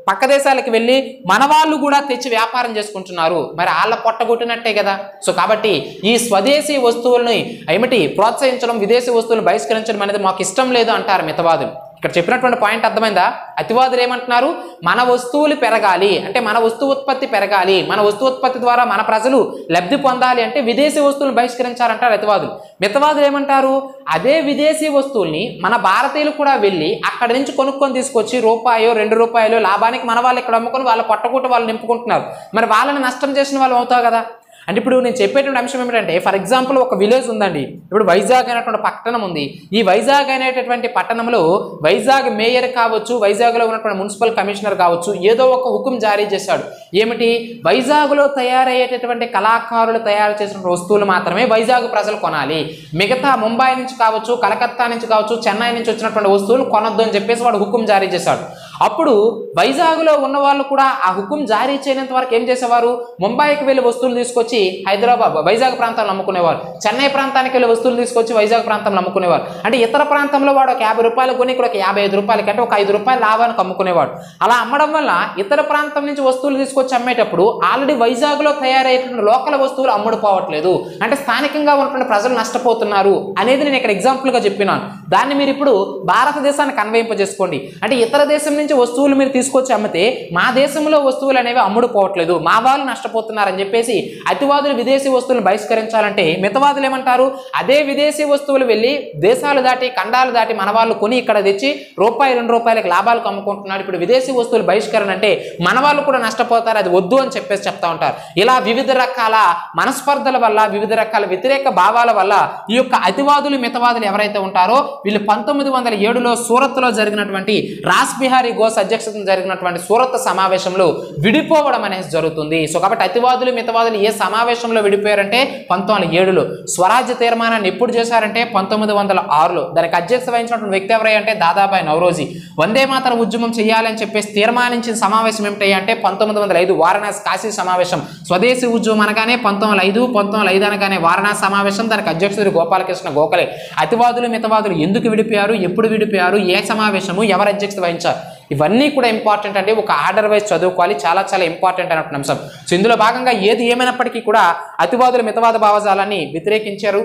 పక్క దేశాలకు వెళ్ళి మన వాళ్ళు కూడా తెచ్చి వ్యాపారం చేసుకుంటున్నారు, మరి వాళ్ళ పొట్టగొట్టినట్టే కదా. సో కాబట్టి ఈ స్వదేశీ వస్తువుల్ని ఏమిటి ప్రోత్సహించడం, విదేశీ వస్తువులను బహిష్కరించడం అనేది మాకు ఇష్టం లేదు అంటారు మితవాదులు. ఇక్కడ చెప్పినటువంటి పాయింట్ అర్థమైందా? అతివాదులు ఏమంటున్నారు? మన వస్తువులు పెరగాలి అంటే మన వస్తువు ఉత్పత్తి పెరగాలి, మన వస్తువు ఉత్పత్తి ద్వారా మన ప్రజలు లబ్ధి పొందాలి అంటే విదేశీ వస్తువులను బహిష్కరించారంటారు అతివాదులు. మితవాదులు ఏమంటారు? అదే విదేశీ వస్తువుల్ని మన భారతీయులు కూడా వెళ్ళి అక్కడి నుంచి కొనుక్కొని తీసుకొచ్చి రూపాయో 2 రూపాయలు లాభానికి మన వాళ్ళు ఇక్కడ అమ్ముకొని వాళ్ళ పొట్టకూట వాళ్ళు నింపుకుంటున్నారు, మరి వాళ్ళని నష్టం చేసిన వాళ్ళు అవుతావు కదా. అంటే ఇప్పుడు నేను చెప్పేటువంటి అంశం ఏమిటంటే, ఫర్ ఎగ్జాంపుల్ ఒక విలేజ్ ఉందండి, ఇప్పుడు వైజాగ్ అనేటువంటి పట్టణం ఉంది. ఈ వైజాగ్ అనేటటువంటి పట్టణంలో వైజాగ్ మేయర్ కావచ్చు, వైజాగ్లో ఉన్నటువంటి మున్సిపల్ కమిషనర్ కావచ్చు, ఏదో ఒక హుకుం జారీ చేశాడు. ఏమిటి? వైజాగ్లో తయారయ్యేటటువంటి కళాకారులు తయారు చేసిన వస్తువులు మాత్రమే వైజాగ్ ప్రజలు కొనాలి, మిగతా ముంబై నుంచి కావచ్చు, కలకత్తా నుంచి కావచ్చు, చెన్నై నుంచి వచ్చినటువంటి వస్తువులు కొనొద్దు అని చెప్పేసి వాడు హుకుం జారీ చేశాడు. అప్పుడు వైజాగ్లో ఉన్న వాళ్ళు కూడా ఆ హుకుం జారీ చేయనంత వరకు ఏం చేసేవారు? ముంబైకి వెళ్ళి వస్తువులు తీసుకొచ్చి వైజాగ్ ప్రాంతాలను అమ్ముకునేవారు, చెన్నై ప్రాంతానికి వెళ్ళి వస్తువులు తీసుకొచ్చి వైజాగ్ ప్రాంతంలో అమ్ముకునేవారు. అంటే ఇతర ప్రాంతంలో వాడు ఒక 50 రూపాయలు కొని ఇక్కడ ఒక 55 రూపాయలకి అంటే ఒక 5 రూపాయల లాభానికి అమ్ముకునేవాడు. అలా అమ్మడం వల్ల ఇతర ప్రాంతం నుంచి వస్తువులు తీసుకొచ్చి అమ్మేటప్పుడు ఆల్రెడీ వైజాగ్లో తయారయ్యేటువంటి లోకల్ వస్తువులు అమ్ముడుపోవట్లేదు, అంటే స్థానికంగా ఉన్నటువంటి ప్రజలు నష్టపోతున్నారు అనేది నేను ఇక్కడ ఎగ్జాంపుల్గా చెప్పినాను. దాన్ని మీరు ఇప్పుడు భారతదేశానికి అన్వయింపజేసుకోండి. అంటే ఇతర దేశం నుంచి వస్తువులు మీరు తీసుకొచ్చి అమ్మితే మా దేశంలో వస్తువులు అనేవి అమ్ముడుపోవట్లేదు, మా వాళ్ళు నష్టపోతున్నారని చెప్పేసి అతివాదులు విదేశీ వస్తువులను బహిష్కరించాలంటే మితవాదులు ఏమంటారు? అదే విదేశీ వస్తువులు వెళ్ళి దేశాలు దాటి ఖండాలు దాటి మన వాళ్ళు కొని ఇక్కడ తెచ్చి రూపాయి 2 రూపాయలకి లాభాలకు అమ్ముకుంటున్నారు. ఇప్పుడు విదేశీ వస్తువులు బహిష్కరణ అంటే మన వాళ్ళు కూడా నష్టపోతారు, అది వద్దు అని చెప్పేసి చెప్తా ఉంటారు. ఇలా వివిధ రకాల మనస్పర్ధల వల్ల, వివిధ రకాల వ్యతిరేక భావాల వల్ల ఈ యొక్క అతివాదులు మితవాదులు ఎవరైతే ఉంటారో వీళ్ళు 1907లో సూరత్లో జరిగినటువంటి రాస్ బిహారీ ఘోష్ అధ్యక్షతన జరిగినటువంటి సూరత్ సమావేశంలో విడిపోవడం అనేది జరుగుతుంది. సో కాబట్టి అతివాదులు మితవాదులు ఏ సమావేశంలో విడిపోయారంటే 1907లో. స్వరాజ్య తీర్మానాన్ని ఎప్పుడు చేశారంటే 1906లో. దానికి అధ్యక్షత వహించినటువంటి వ్యక్తి ఎవరంటే దాదాబాయి నౌరోజీ. వందే మాతరం ఉద్యమం చేయాలని చెప్పేసి తీర్మానించిన సమావేశం ఏమిటి అంటే 1905 వారణాసి కాశీ సమావేశం. స్వదేశీ ఉద్యమం అనగానే 1905 అనగానే వారణాసి సమావేశం, దానికి అధ్యక్షుడు గోపాలకృష్ణ గోఖలే. అతివాదులు మితవాదులు ఎందుకు విడిపోయారు, ఎప్పుడు విడిపోయారు, ఏ సమావేశము, ఎవరు అధ్యక్షత వహించారు, ఇవన్నీ కూడా ఇంపార్టెంట్ అండి. ఒక ఆర్డర్ వైజ్ చదువుకోవాలి, చాలా చాలా ఇంపార్టెంట్ అయినటువంటి అంశం. సో ఇందులో భాగంగా ఏది ఏమైనప్పటికీ కూడా అతివాదులు మితవాద భావజాలాన్ని వ్యతిరేకించారు.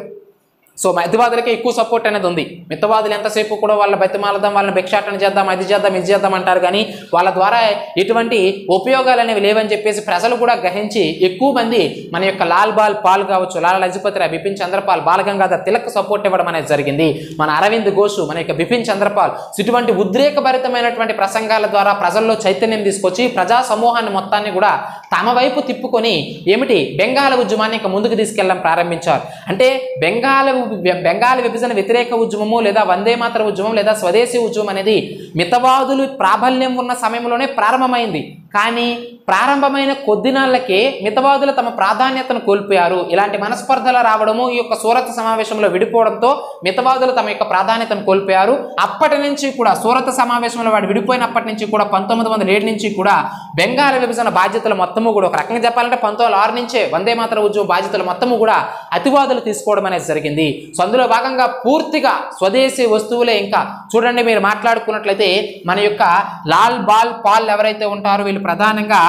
సో అతివాదులకే ఎక్కువ సపోర్ట్ అనేది ఉంది. మితవాదులు ఎంతసేపు కూడా వాళ్ళ బతిమాలదాం, వాళ్ళని భిక్షాటన చేద్దాం, అది చేద్దాం, ఇది చేద్దాం అంటారు, కానీ వాళ్ళ ద్వారా ఎటువంటి ఉపయోగాలు అనేవి లేవని చెప్పేసి ప్రజలు కూడా గ్రహించి ఎక్కువ మంది మన యొక్క లాల్ బాల్ పాల్ కావచ్చు, లాలా లజపతి రాయ్, బిపిన్ చంద్రపాల్, బాలగంగాధర్ తిలక్ సపోర్ట్ ఇవ్వడం అనేది జరిగింది. మన అరవింద్ ఘోష్, మన యొక్క బిపిన్ చంద్రపాల్ ఇటువంటి ఉద్రేకభరితమైనటువంటి ప్రసంగాల ద్వారా ప్రజల్లో చైతన్యం తీసుకొచ్చి ప్రజా సమూహాన్ని మొత్తాన్ని కూడా తమ వైపు తిప్పుకొని ఏమిటి బెంగాల్ ఉద్యమాన్ని ఇంకా ముందుకు తీసుకెళ్ళడం ప్రారంభించారు. అంటే బెంగాల్ విభజన వ్యతిరేక ఉద్యమము లేదా వందే మాతర ఉద్యమం లేదా స్వదేశీ ఉద్యమం అనేది మితవాదులు ప్రాబల్యం ఉన్న సమయంలోనే ప్రారంభమైంది. కానీ ప్రారంభమైన కొద్ది నాళ్ళకే మితవాదులు తమ ప్రాధాన్యతను కోల్పోయారు. ఇలాంటి మనస్పర్ధలు రావడము, ఈ యొక్క సూరత్ సమావేశంలో విడిపోవడంతో మితవాదులు తమ యొక్క ప్రాధాన్యతను కోల్పోయారు. అప్పటి నుంచి కూడా సూరత్ సమావేశంలో వాడు విడిపోయినప్పటి నుంచి కూడా 1907 నుంచి కూడా బెంగాల్ విభజన బాధ్యతలు మొత్తము కూడా, ఒక రకంగా చెప్పాలంటే 1906 నుంచే వందే మాతర ఉద్యమ బాధ్యతలు మొత్తము కూడా అతివాదులు తీసుకోవడం అనేది జరిగింది. సో అందులో భాగంగా పూర్తిగా స్వదేశీ వస్తువులే. ఇంకా చూడండి, మీరు మాట్లాడుకున్నట్లయితే మన యొక్క లాల్ బాల్ పాల్ ఎవరైతే ఉంటారో వీళ్ళు ప్రధానంగా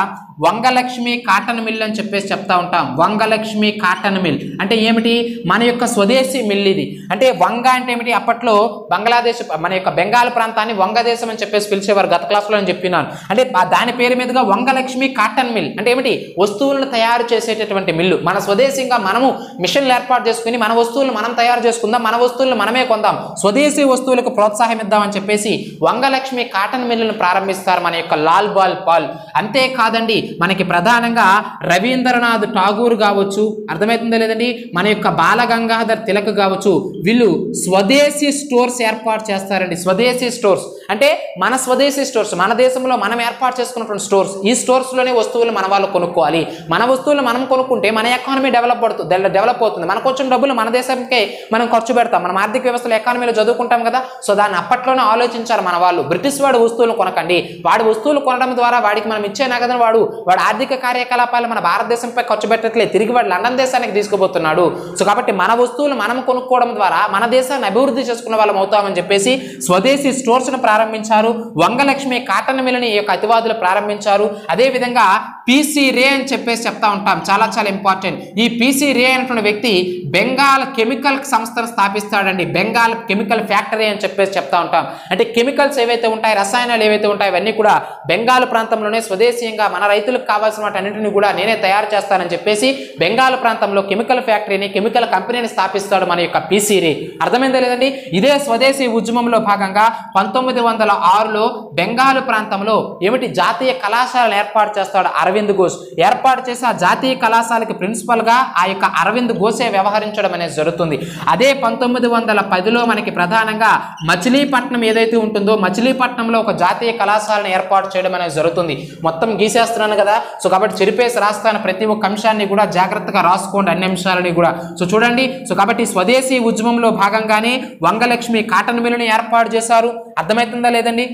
వంగలక్ష్మి కాటన్ మిల్ అని చెప్పేసి చెప్తా ఉంటాం. వంగలక్ష్మి కాటన్ మిల్ అంటే ఏమిటి? మన యొక్క స్వదేశీ మిల్ ఇది. అంటే వంగ అంటే ఏమిటి? అప్పట్లో బంగ్లాదేశ్ మన యొక్క బెంగాల్ ప్రాంతాన్ని వంగదేశం అని చెప్పేసి పిలిచేవారు. గత క్లాస్లో నేను చెప్పినాను. అంటే దాని పేరు మీదుగా వంగలక్ష్మి కాటన్ మిల్ అంటే ఏమిటి? వస్తువులను తయారు చేసేటటువంటి మిల్లు. మన స్వదేశీగా మనము మిషన్లు ఏర్పాటు చేసుకుని మన వస్తువులను మనం తయారు చేసుకుందాం, మన వస్తువులను మనమే కొందాం, స్వదేశీ వస్తువులకు ప్రోత్సాహం ఇద్దామని చెప్పేసి వంగలక్ష్మి కాటన్ మిల్లును ప్రారంభిస్తారు మన యొక్క లాల్ బాల్ పాల్. అంతేకాదండి, మనకి ప్రధానంగా రవీంద్రనాథ్ ఠాగూర్ కావచ్చు, అర్థమవుతుందా లేదండి, మన యొక్క బాలగంగాధర్ తిలక్ కావచ్చు, వీళ్ళు స్వదేశీ స్టోర్స్ ఏర్పాటు చేస్తారండి. స్వదేశీ స్టోర్స్ అంటే మన స్వదేశీ స్టోర్స్, మన దేశంలో మనం ఏర్పాటు చేసుకున్నటువంటి స్టోర్స్. ఈ స్టోర్స్లోనే వస్తువులు మన వాళ్ళు కొనుక్కోవాలి. మన వస్తువులు మనం కొనుక్కుంటే మన ఎకానమీ డెవలప్ అవుతుంది. మనకు వచ్చిన డబ్బులు మన దేశంకే మనం ఖర్చు పెడతాం. మనం ఆర్థిక వ్యవస్థలో ఎకానమీలో చదువుకుంటాం కదా. సో దాన్ని అప్పట్లోనే ఆలోచించారు మన వాళ్ళు. బ్రిటిష్ వాడు వస్తువులు కొనకండి, వాడి వస్తువులు కొనడం ద్వారా వాడికి మనం ఇచ్చే నగదును వాడు ఆర్థిక కార్యకలాపాలు మన భారతదేశంపై ఖర్చు పెట్టట్లేదు, తిరిగి వాడు లండన్ దేశానికి తీసుకుపోతున్నాడు. సో కాబట్టి మన వస్తువులు మనం కొనుక్కోవడం ద్వారా మన దేశాన్ని అభివృద్ధి చేసుకున్న వాళ్ళం అవుతామని చెప్పేసి స్వదేశీ స్టోర్స్ను ప్రారంభించారు. వంగలక్ష్మి కాటన్ మిల్ని ఈ యొక్క అతివాదులు ప్రారంభించారు. అదేవిధంగా పిసి రే అని చెప్పేసి చెప్తా ఉంటాం, చాలా చాలా ఇంపార్టెంట్. ఈ పిసి రే అనేటువంటి వ్యక్తి బెంగాల్ కెమికల్ సంస్థను స్థాపిస్తాడండి. బెంగాల్ కెమికల్ ఫ్యాక్టరీ అని చెప్పేసి చెప్తా ఉంటాం. అంటే కెమికల్స్ ఏవైతే ఉంటాయి, రసాయనాలు ఏవైతే ఉంటాయి, అవన్నీ కూడా బెంగాల్ ప్రాంతంలోనే స్వదేశీయంగా మన రైతులకు కావాల్సిన వాటి అన్నింటినీ కూడా నేనే తయారు చేస్తానని చెప్పేసి బెంగాల్ ప్రాంతంలో కెమికల్ ఫ్యాక్టరీని, కెమికల్ కంపెనీని స్థాపిస్తాడు మన యొక్క పిసి రే. అర్థమైందా లేదండి? ఇదే స్వదేశీ ఉద్యమంలో భాగంగా 1906లో బెంగాల్ ప్రాంతంలో ఏమిటి జాతీయ కళాశాలను ఏర్పాటు చేస్తాడు అరవింద్ ఘోష్. ఏర్పాటు చేసి ఆ జాతీయ కళాశాలకి ప్రిన్సిపల్ గా ఆ యొక్క అరవింద్ ఘోషే వ్యవహరించడం అనేది జరుగుతుంది. అదే 1910లో మనకి ప్రధానంగా మచిలీపట్నం ఏదైతే ఉంటుందో మచిలీపట్నంలో ఒక జాతీయ కళాశాలను ఏర్పాటు చేయడం అనేది జరుగుతుంది. మొత్తం గీసేస్తున్నాను కదా, సో కాబట్టి చెరిపేసి రాస్తాను ప్రతి ఒక్క అంశాన్ని కూడా జాగ్రత్తగా రాసుకోండి, అన్ని అంశాలని కూడా. సో చూడండి, సో కాబట్టి స్వదేశీ ఉద్యమంలో భాగంగానే వంగలక్ష్మి కాటన్ మిల్లుని ఏర్పాటు చేశారు. అర్థమవుతుందా లేదండి?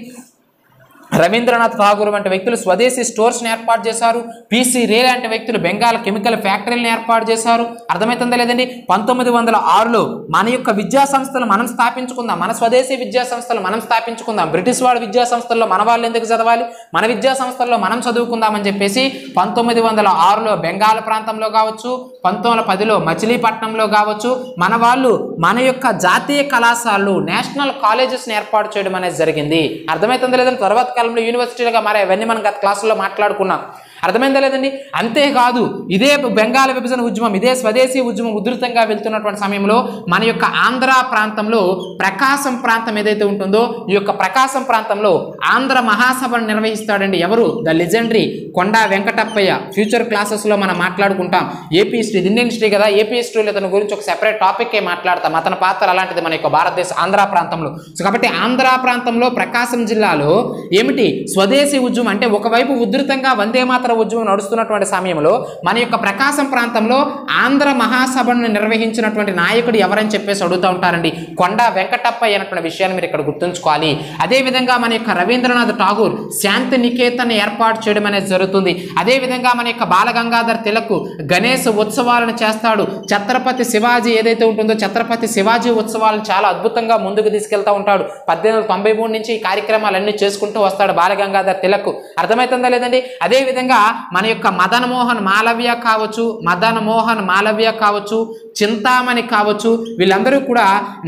రవీంద్రనాథ్ ఠాగూర్ వంటి వ్యక్తులు స్వదేశీ స్టోర్స్ని ఏర్పాటు చేశారు. పిసి రే లాంటి వ్యక్తులు బెంగాల్ కెమికల్ ఫ్యాక్టరీలను ఏర్పాటు చేశారు. అర్థమవుతుందా లేదండి? 1906లో మన యొక్క విద్యా సంస్థలు మనం స్థాపించుకుందాం, మన స్వదేశీ విద్యా సంస్థలు మనం స్థాపించుకుందాం. బ్రిటిష్ వాడి విద్యా సంస్థల్లో మన వాళ్ళు ఎందుకు చదవాలి, మన విద్యా సంస్థల్లో మనం చదువుకుందామని చెప్పేసి 1906లో బెంగాల్ ప్రాంతంలో కావచ్చు, 1910లో మచిలీపట్నంలో కావచ్చు, మన వాళ్ళు మన యొక్క జాతీయ కళాశాలలు నేషనల్ కాలేజెస్ని ఏర్పాటు చేయడం అనేది జరిగింది. అర్థమవుతుందా లేదండి? తర్వాత కాలంలో యూనివర్సిటీలుగా మారే, అవన్నీ మనం గత క్లాసులో మాట్లాడుకున్నాం. అర్థమైందా లేదండి? అంతేకాదు, ఇదే బెంగాల్ విభజన ఉద్యమం, ఇదే స్వదేశీ ఉద్యమం ఉధృతంగా వెళ్తున్నటువంటి సమయంలో మన యొక్క ఆంధ్ర ప్రాంతంలో ప్రకాశం ప్రాంతం ఏదైతే ఉంటుందో ఈ యొక్క ప్రకాశం ప్రాంతంలో ఆంధ్ర మహాసభను నిర్వహిస్తాడండి. ఎవరు? The legendary Konda Venkatappayya. Future క్లాసెస్లో మనం మాట్లాడుకుంటాం. ఏపీ హిస్టరీ, ఇండియన్ హిస్టరీ కదా, ఏపీ హిస్టరీలో అతని గురించి ఒక సెపరేట్ టాపిక్కే మాట్లాడతాం. అతని పాత్ర అలాంటిది మన యొక్క భారతదేశ ఆంధ్ర ప్రాంతంలో. సో కాబట్టి ఆంధ్ర ప్రాంతంలో ప్రకాశం జిల్లాలో ఏమిటి స్వదేశీ ఉద్యమం అంటే ఒకవైపు ఉధృతంగా వందే మాతర ఉద్యమం నడుస్తున్నటువంటి సమయంలో మన యొక్క ప్రకాశం ప్రాంతంలో ఆంధ్ర మహాసభను నిర్వహించినటువంటి నాయకుడు ఎవరని చెప్పేసి అడుగుతూ ఉంటారండి. కొండా వెంకటప్పయ్య అనేటువంటి విషయాన్ని మీరు ఇక్కడ గుర్తుంచుకోవాలి. అదేవిధంగా మన యొక్క రవీంద్రనాథ్ ఠాగూర్ శాంతి నికేతన్ ఏర్పాటు చేయడం అనేది జరుగుతుంది. అదేవిధంగా మన యొక్క బాలగంగాధర్ తిలక్ గణేష్ ఉత్సవాలను చేస్తాడు. ఛత్రపతి శివాజీ ఏదైతే ఉంటుందో ఛత్రపతి శివాజీ ఉత్సవాలను చాలా అద్భుతంగా ముందుకు తీసుకెళ్తూ ఉంటాడు. 1893 నుంచి ఈ కార్యక్రమాలన్నీ చేసుకుంటూ వస్తాడు బాలగంగాధర్ తిలక్. అర్థమవుతుందా లేదండి? అదేవిధంగా అదేవిధంగా మన యొక్క మదన్ మోహన్ మాలవ్య కావచ్చు, చింతామణి కావచ్చు, వీళ్ళందరూ కూడా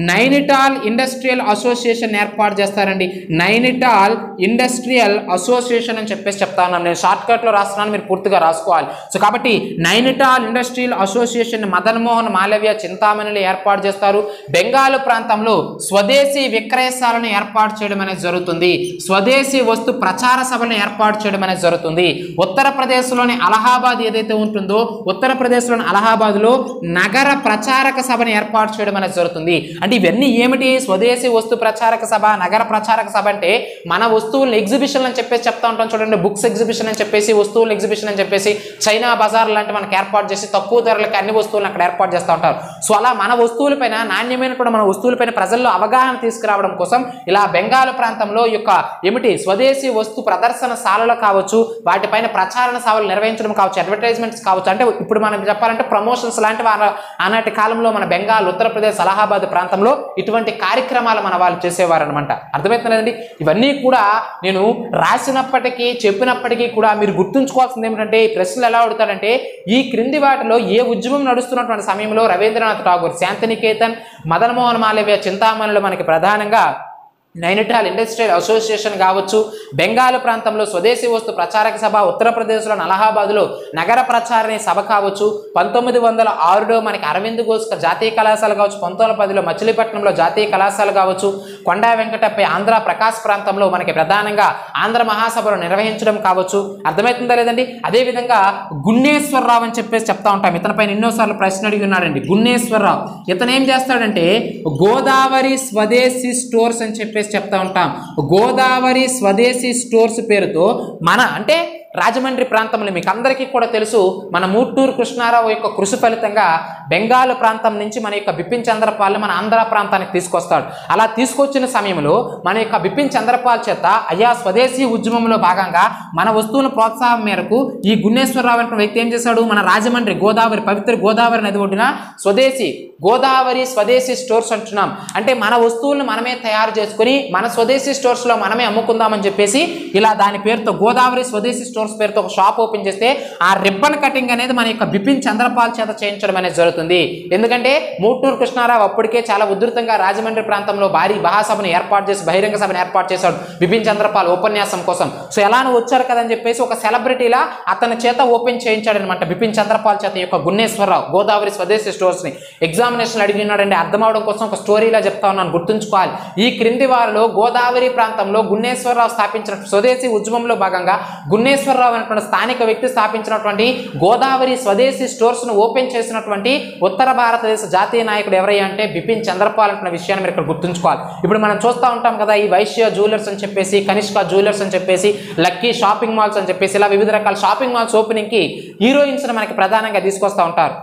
నైనిటాల్ ఇండస్ట్రియల్ అసోసియేషన్ ఏర్పాటు చేస్తారండి. నైనిటాల్ ఇండస్ట్రియల్ అసోసియేషన్ అని చెప్పేసి చెప్తా ఉన్నాను. నేను షార్ట్ కట్లో రాస్తున్నాను, మీరు పూర్తిగా రాసుకోవాలి. సో కాబట్టి నైనిటాల్ ఇండస్ట్రియల్ అసోసియేషన్ మదన్ మోహన్ మాలవ్య చింతామణిలు ఏర్పాటు చేస్తారు. బెంగాల్ ప్రాంతంలో స్వదేశీ విక్రయశాలను ఏర్పాటు చేయడం అనేది జరుగుతుంది. స్వదేశీ వస్తు ప్రచార సభలను ఏర్పాటు చేయడం అనేది జరుగుతుంది. ఉత్తరప్రదేశ్లోని అలహాబాద్ ఏదైతే ఉంటుందో, ఉత్తరప్రదేశ్లోని అలహాబాద్లో నగర ప్రచారక సభను ఏర్పాటు చేయడం అనేది జరుగుతుంది. అంటే ఇవన్నీ ఏమిటి? స్వదేశీ వస్తు ప్రచారక సభ, నగర ప్రచారక సభ అంటే మన వస్తువులను ఎగ్జిబిషన్ అని చెప్పేసి చెప్తా ఉంటాం చూడండి. బుక్స్ ఎగ్జిబిషన్ అని చెప్పేసి, వస్తువుల ఎగ్జిబిషన్ అని చెప్పేసి, చైనా బజార్ లాంటి మనకి ఏర్పాటు చేసి తక్కువ ధరలకు అన్ని వస్తువులను అక్కడ ఏర్పాటు చేస్తూ ఉంటారు. సో అలా మన వస్తువులపైన, నాణ్యమైన కూడా మన వస్తువులపైన ప్రజల్లో అవగాహన తీసుకురావడం కోసం ఇలా బెంగాల్ ప్రాంతంలో యొక్క ఏమిటి స్వదేశీ వస్తు ప్రదర్శన శాలలు కావచ్చు, వాటిపైన ప్రచారణ సభలు నిర్వహించడం కావచ్చు, అడ్వర్టైజ్మెంట్స్ కావచ్చు, అంటే ఇప్పుడు మనం చెప్పాలంటే ప్రమోషన్స్ లాంటివి ఆనాటి కాలంలో మన బెంగాల్, ఉత్తరప్రదేశ్, అలహాబాద్ ప్రాంతంలో ఇటువంటి కార్యక్రమాలు మన వాళ్ళు చేసేవారు అనమాట. అర్థమవుతుందండి. ఇవన్నీ కూడా నేను రాసినప్పటికీ చెప్పినప్పటికీ కూడా మీరు గుర్తుంచుకోవాల్సింది ఏమిటంటే, ఈ ప్రశ్నలు ఎలా అడుగుతాడంటే, ఈ క్రింది వాటిలో ఏ ఉద్యమం నడుస్తున్నటువంటి సమయంలో రవీంద్రనాథ్ ఠాగూర్, శాంతినికేతన్, మదన్ మోహన్ మాలవ్య, చింతామణిలో మనకి ప్రధానంగా నైనిటాల్ ఇండస్ట్రియల్ అసోసియేషన్ కావచ్చు, బెంగాల్ ప్రాంతంలో స్వదేశీ వస్తు ప్రచారక సభ, ఉత్తరప్రదేశ్లోని అలహాబాద్లో నగర ప్రచారణ సభ కావచ్చు, 1906లో మనకి అరవింద్ ఘోష్ జాతీయ కళాశాల కావచ్చు, 1910లో మచిలీపట్నంలో జాతీయ కళాశాల కావచ్చు, కొండా వెంకటప్ప ఆంధ్ర ప్రకాశ్ ప్రాంతంలో మనకి ప్రధానంగా ఆంధ్ర మహాసభలు నిర్వహించడం కావచ్చు. అర్థమవుతుందా లేదండి? అదేవిధంగా గున్నేశ్వరరావు అని చెప్పేసి చెప్తా ఉంటాం. ఇతనిపైన ఎన్నోసార్లు ప్రశ్న అడిగి ఉన్నాడండి. గున్నేశ్వరరావు ఇతను ఏం చేస్తాడంటే, గోదావరి స్వదేశీ స్టోర్స్ అని చెప్పేసి చెప్తా ఉంటాం. గోదావరి స్వదేశీ స్టోర్స్ పేరుతో మన అంటే రాజమండ్రి ప్రాంతంలో మీకు అందరికీ కూడా తెలుసు, మన మూట్టూరు కృష్ణారావు యొక్క కృషి ఫలితంగా బెంగాల్ ప్రాంతం నుంచి మన యొక్క బిపిన్ చంద్రపాల్ని మన ఆంధ్ర ప్రాంతానికి తీసుకొస్తాడు. అలా తీసుకొచ్చిన సమయంలో మన యొక్క బిపిన్ చంద్రపాల్ చేత అయ్యా స్వదేశీ ఉద్యమంలో భాగంగా మన వస్తువుల ప్రోత్సాహం మేరకు ఈ గున్నేశ్వరరావు అనే వ్యక్తి ఏం చేశాడు, మన రాజమండ్రి గోదావరి, పవిత్ర గోదావరి నది ఒడ్డున గోదావరి స్వదేశీ స్టోర్స్ అంటున్నాం. అంటే మన వస్తువులను మనమే తయారు చేసుకుని మన స్వదేశీ స్టోర్స్లో మనమే అమ్ముకుందామని చెప్పేసి ఇలా దాని పేరుతో గోదావరి స్వదేశీ స్టోర్స్ పేరుతో ఒక షాప్ ఓపెన్ చేస్తే ఆ రిబ్బన్ కటింగ్ అనేది మన యొక్క బిపిన్ చంద్రపాల్ చేత చేయించడం అనేది జరుగుతుంది. ఎందుకంటే మూట్టూరు కృష్ణారావు అప్పటికే చాలా ఉధృతంగా రాజమండ్రి ప్రాంతంలో భారీ మహాసభను ఏర్పాటు చేసి, బహిరంగ సభను ఏర్పాటు చేశాడు బిపిన్ చంద్రపాల్ ఉపన్యాసం కోసం. సో ఎలానో వచ్చారు కదని చెప్పేసి ఒక సెలబ్రిటీలా అతని చేత ఓపెన్ చేయించాడు అనమాట బిపిన్ చంద్రపాల్ చేత యొక్క గున్నేశ్వరరావు గోదావరి స్వదేశీ స్టోర్స్ ని. ఎగ్జామినేషన్ అడిగినాడండి, అర్థం అవడం కోసం ఒక స్టోరీలా చెప్తా ఉన్నాను, గుర్తుంచుకోవాలి. ఈ క్రింది వారిలో గోదావరి ప్రాంతంలో గున్నేశ్వరరావు స్థాపించిన స్వదేశీ ఉద్యమంలో భాగంగా గున్నేశ్వరరావు అనేటువంటి స్థానిక వ్యక్తి స్థాపించినటువంటి గోదావరి స్వదేశీ స్టోర్స్ ను ఓపెన్ చేసినటువంటి ఉత్తర భారతదేశ జాతీయ నాయకుడు ఎవరయ్యా అంటే బిపిన్ చంద్రపాల్ అనే విషయాన్ని మీరు ఇక్కడ గుర్తుంచుకోవాలి. ఇప్పుడు మనం చూస్తూ ఉంటాం కదా, ఈ వైశ్య జ్యువెలర్స్ అని చెప్పేసి, కనిష్క జ్యువెలర్స్ అని చెప్పేసి, లక్కీ షాపింగ్ మాల్స్ అని చెప్పేసి, ఇలా వివిధ రకాల షాపింగ్ మాల్స్ ఓపెనింగ్ కి హీరోయిన్స్ ని మనకి ప్రధానంగా తీసుకొస్తా ఉంటారు.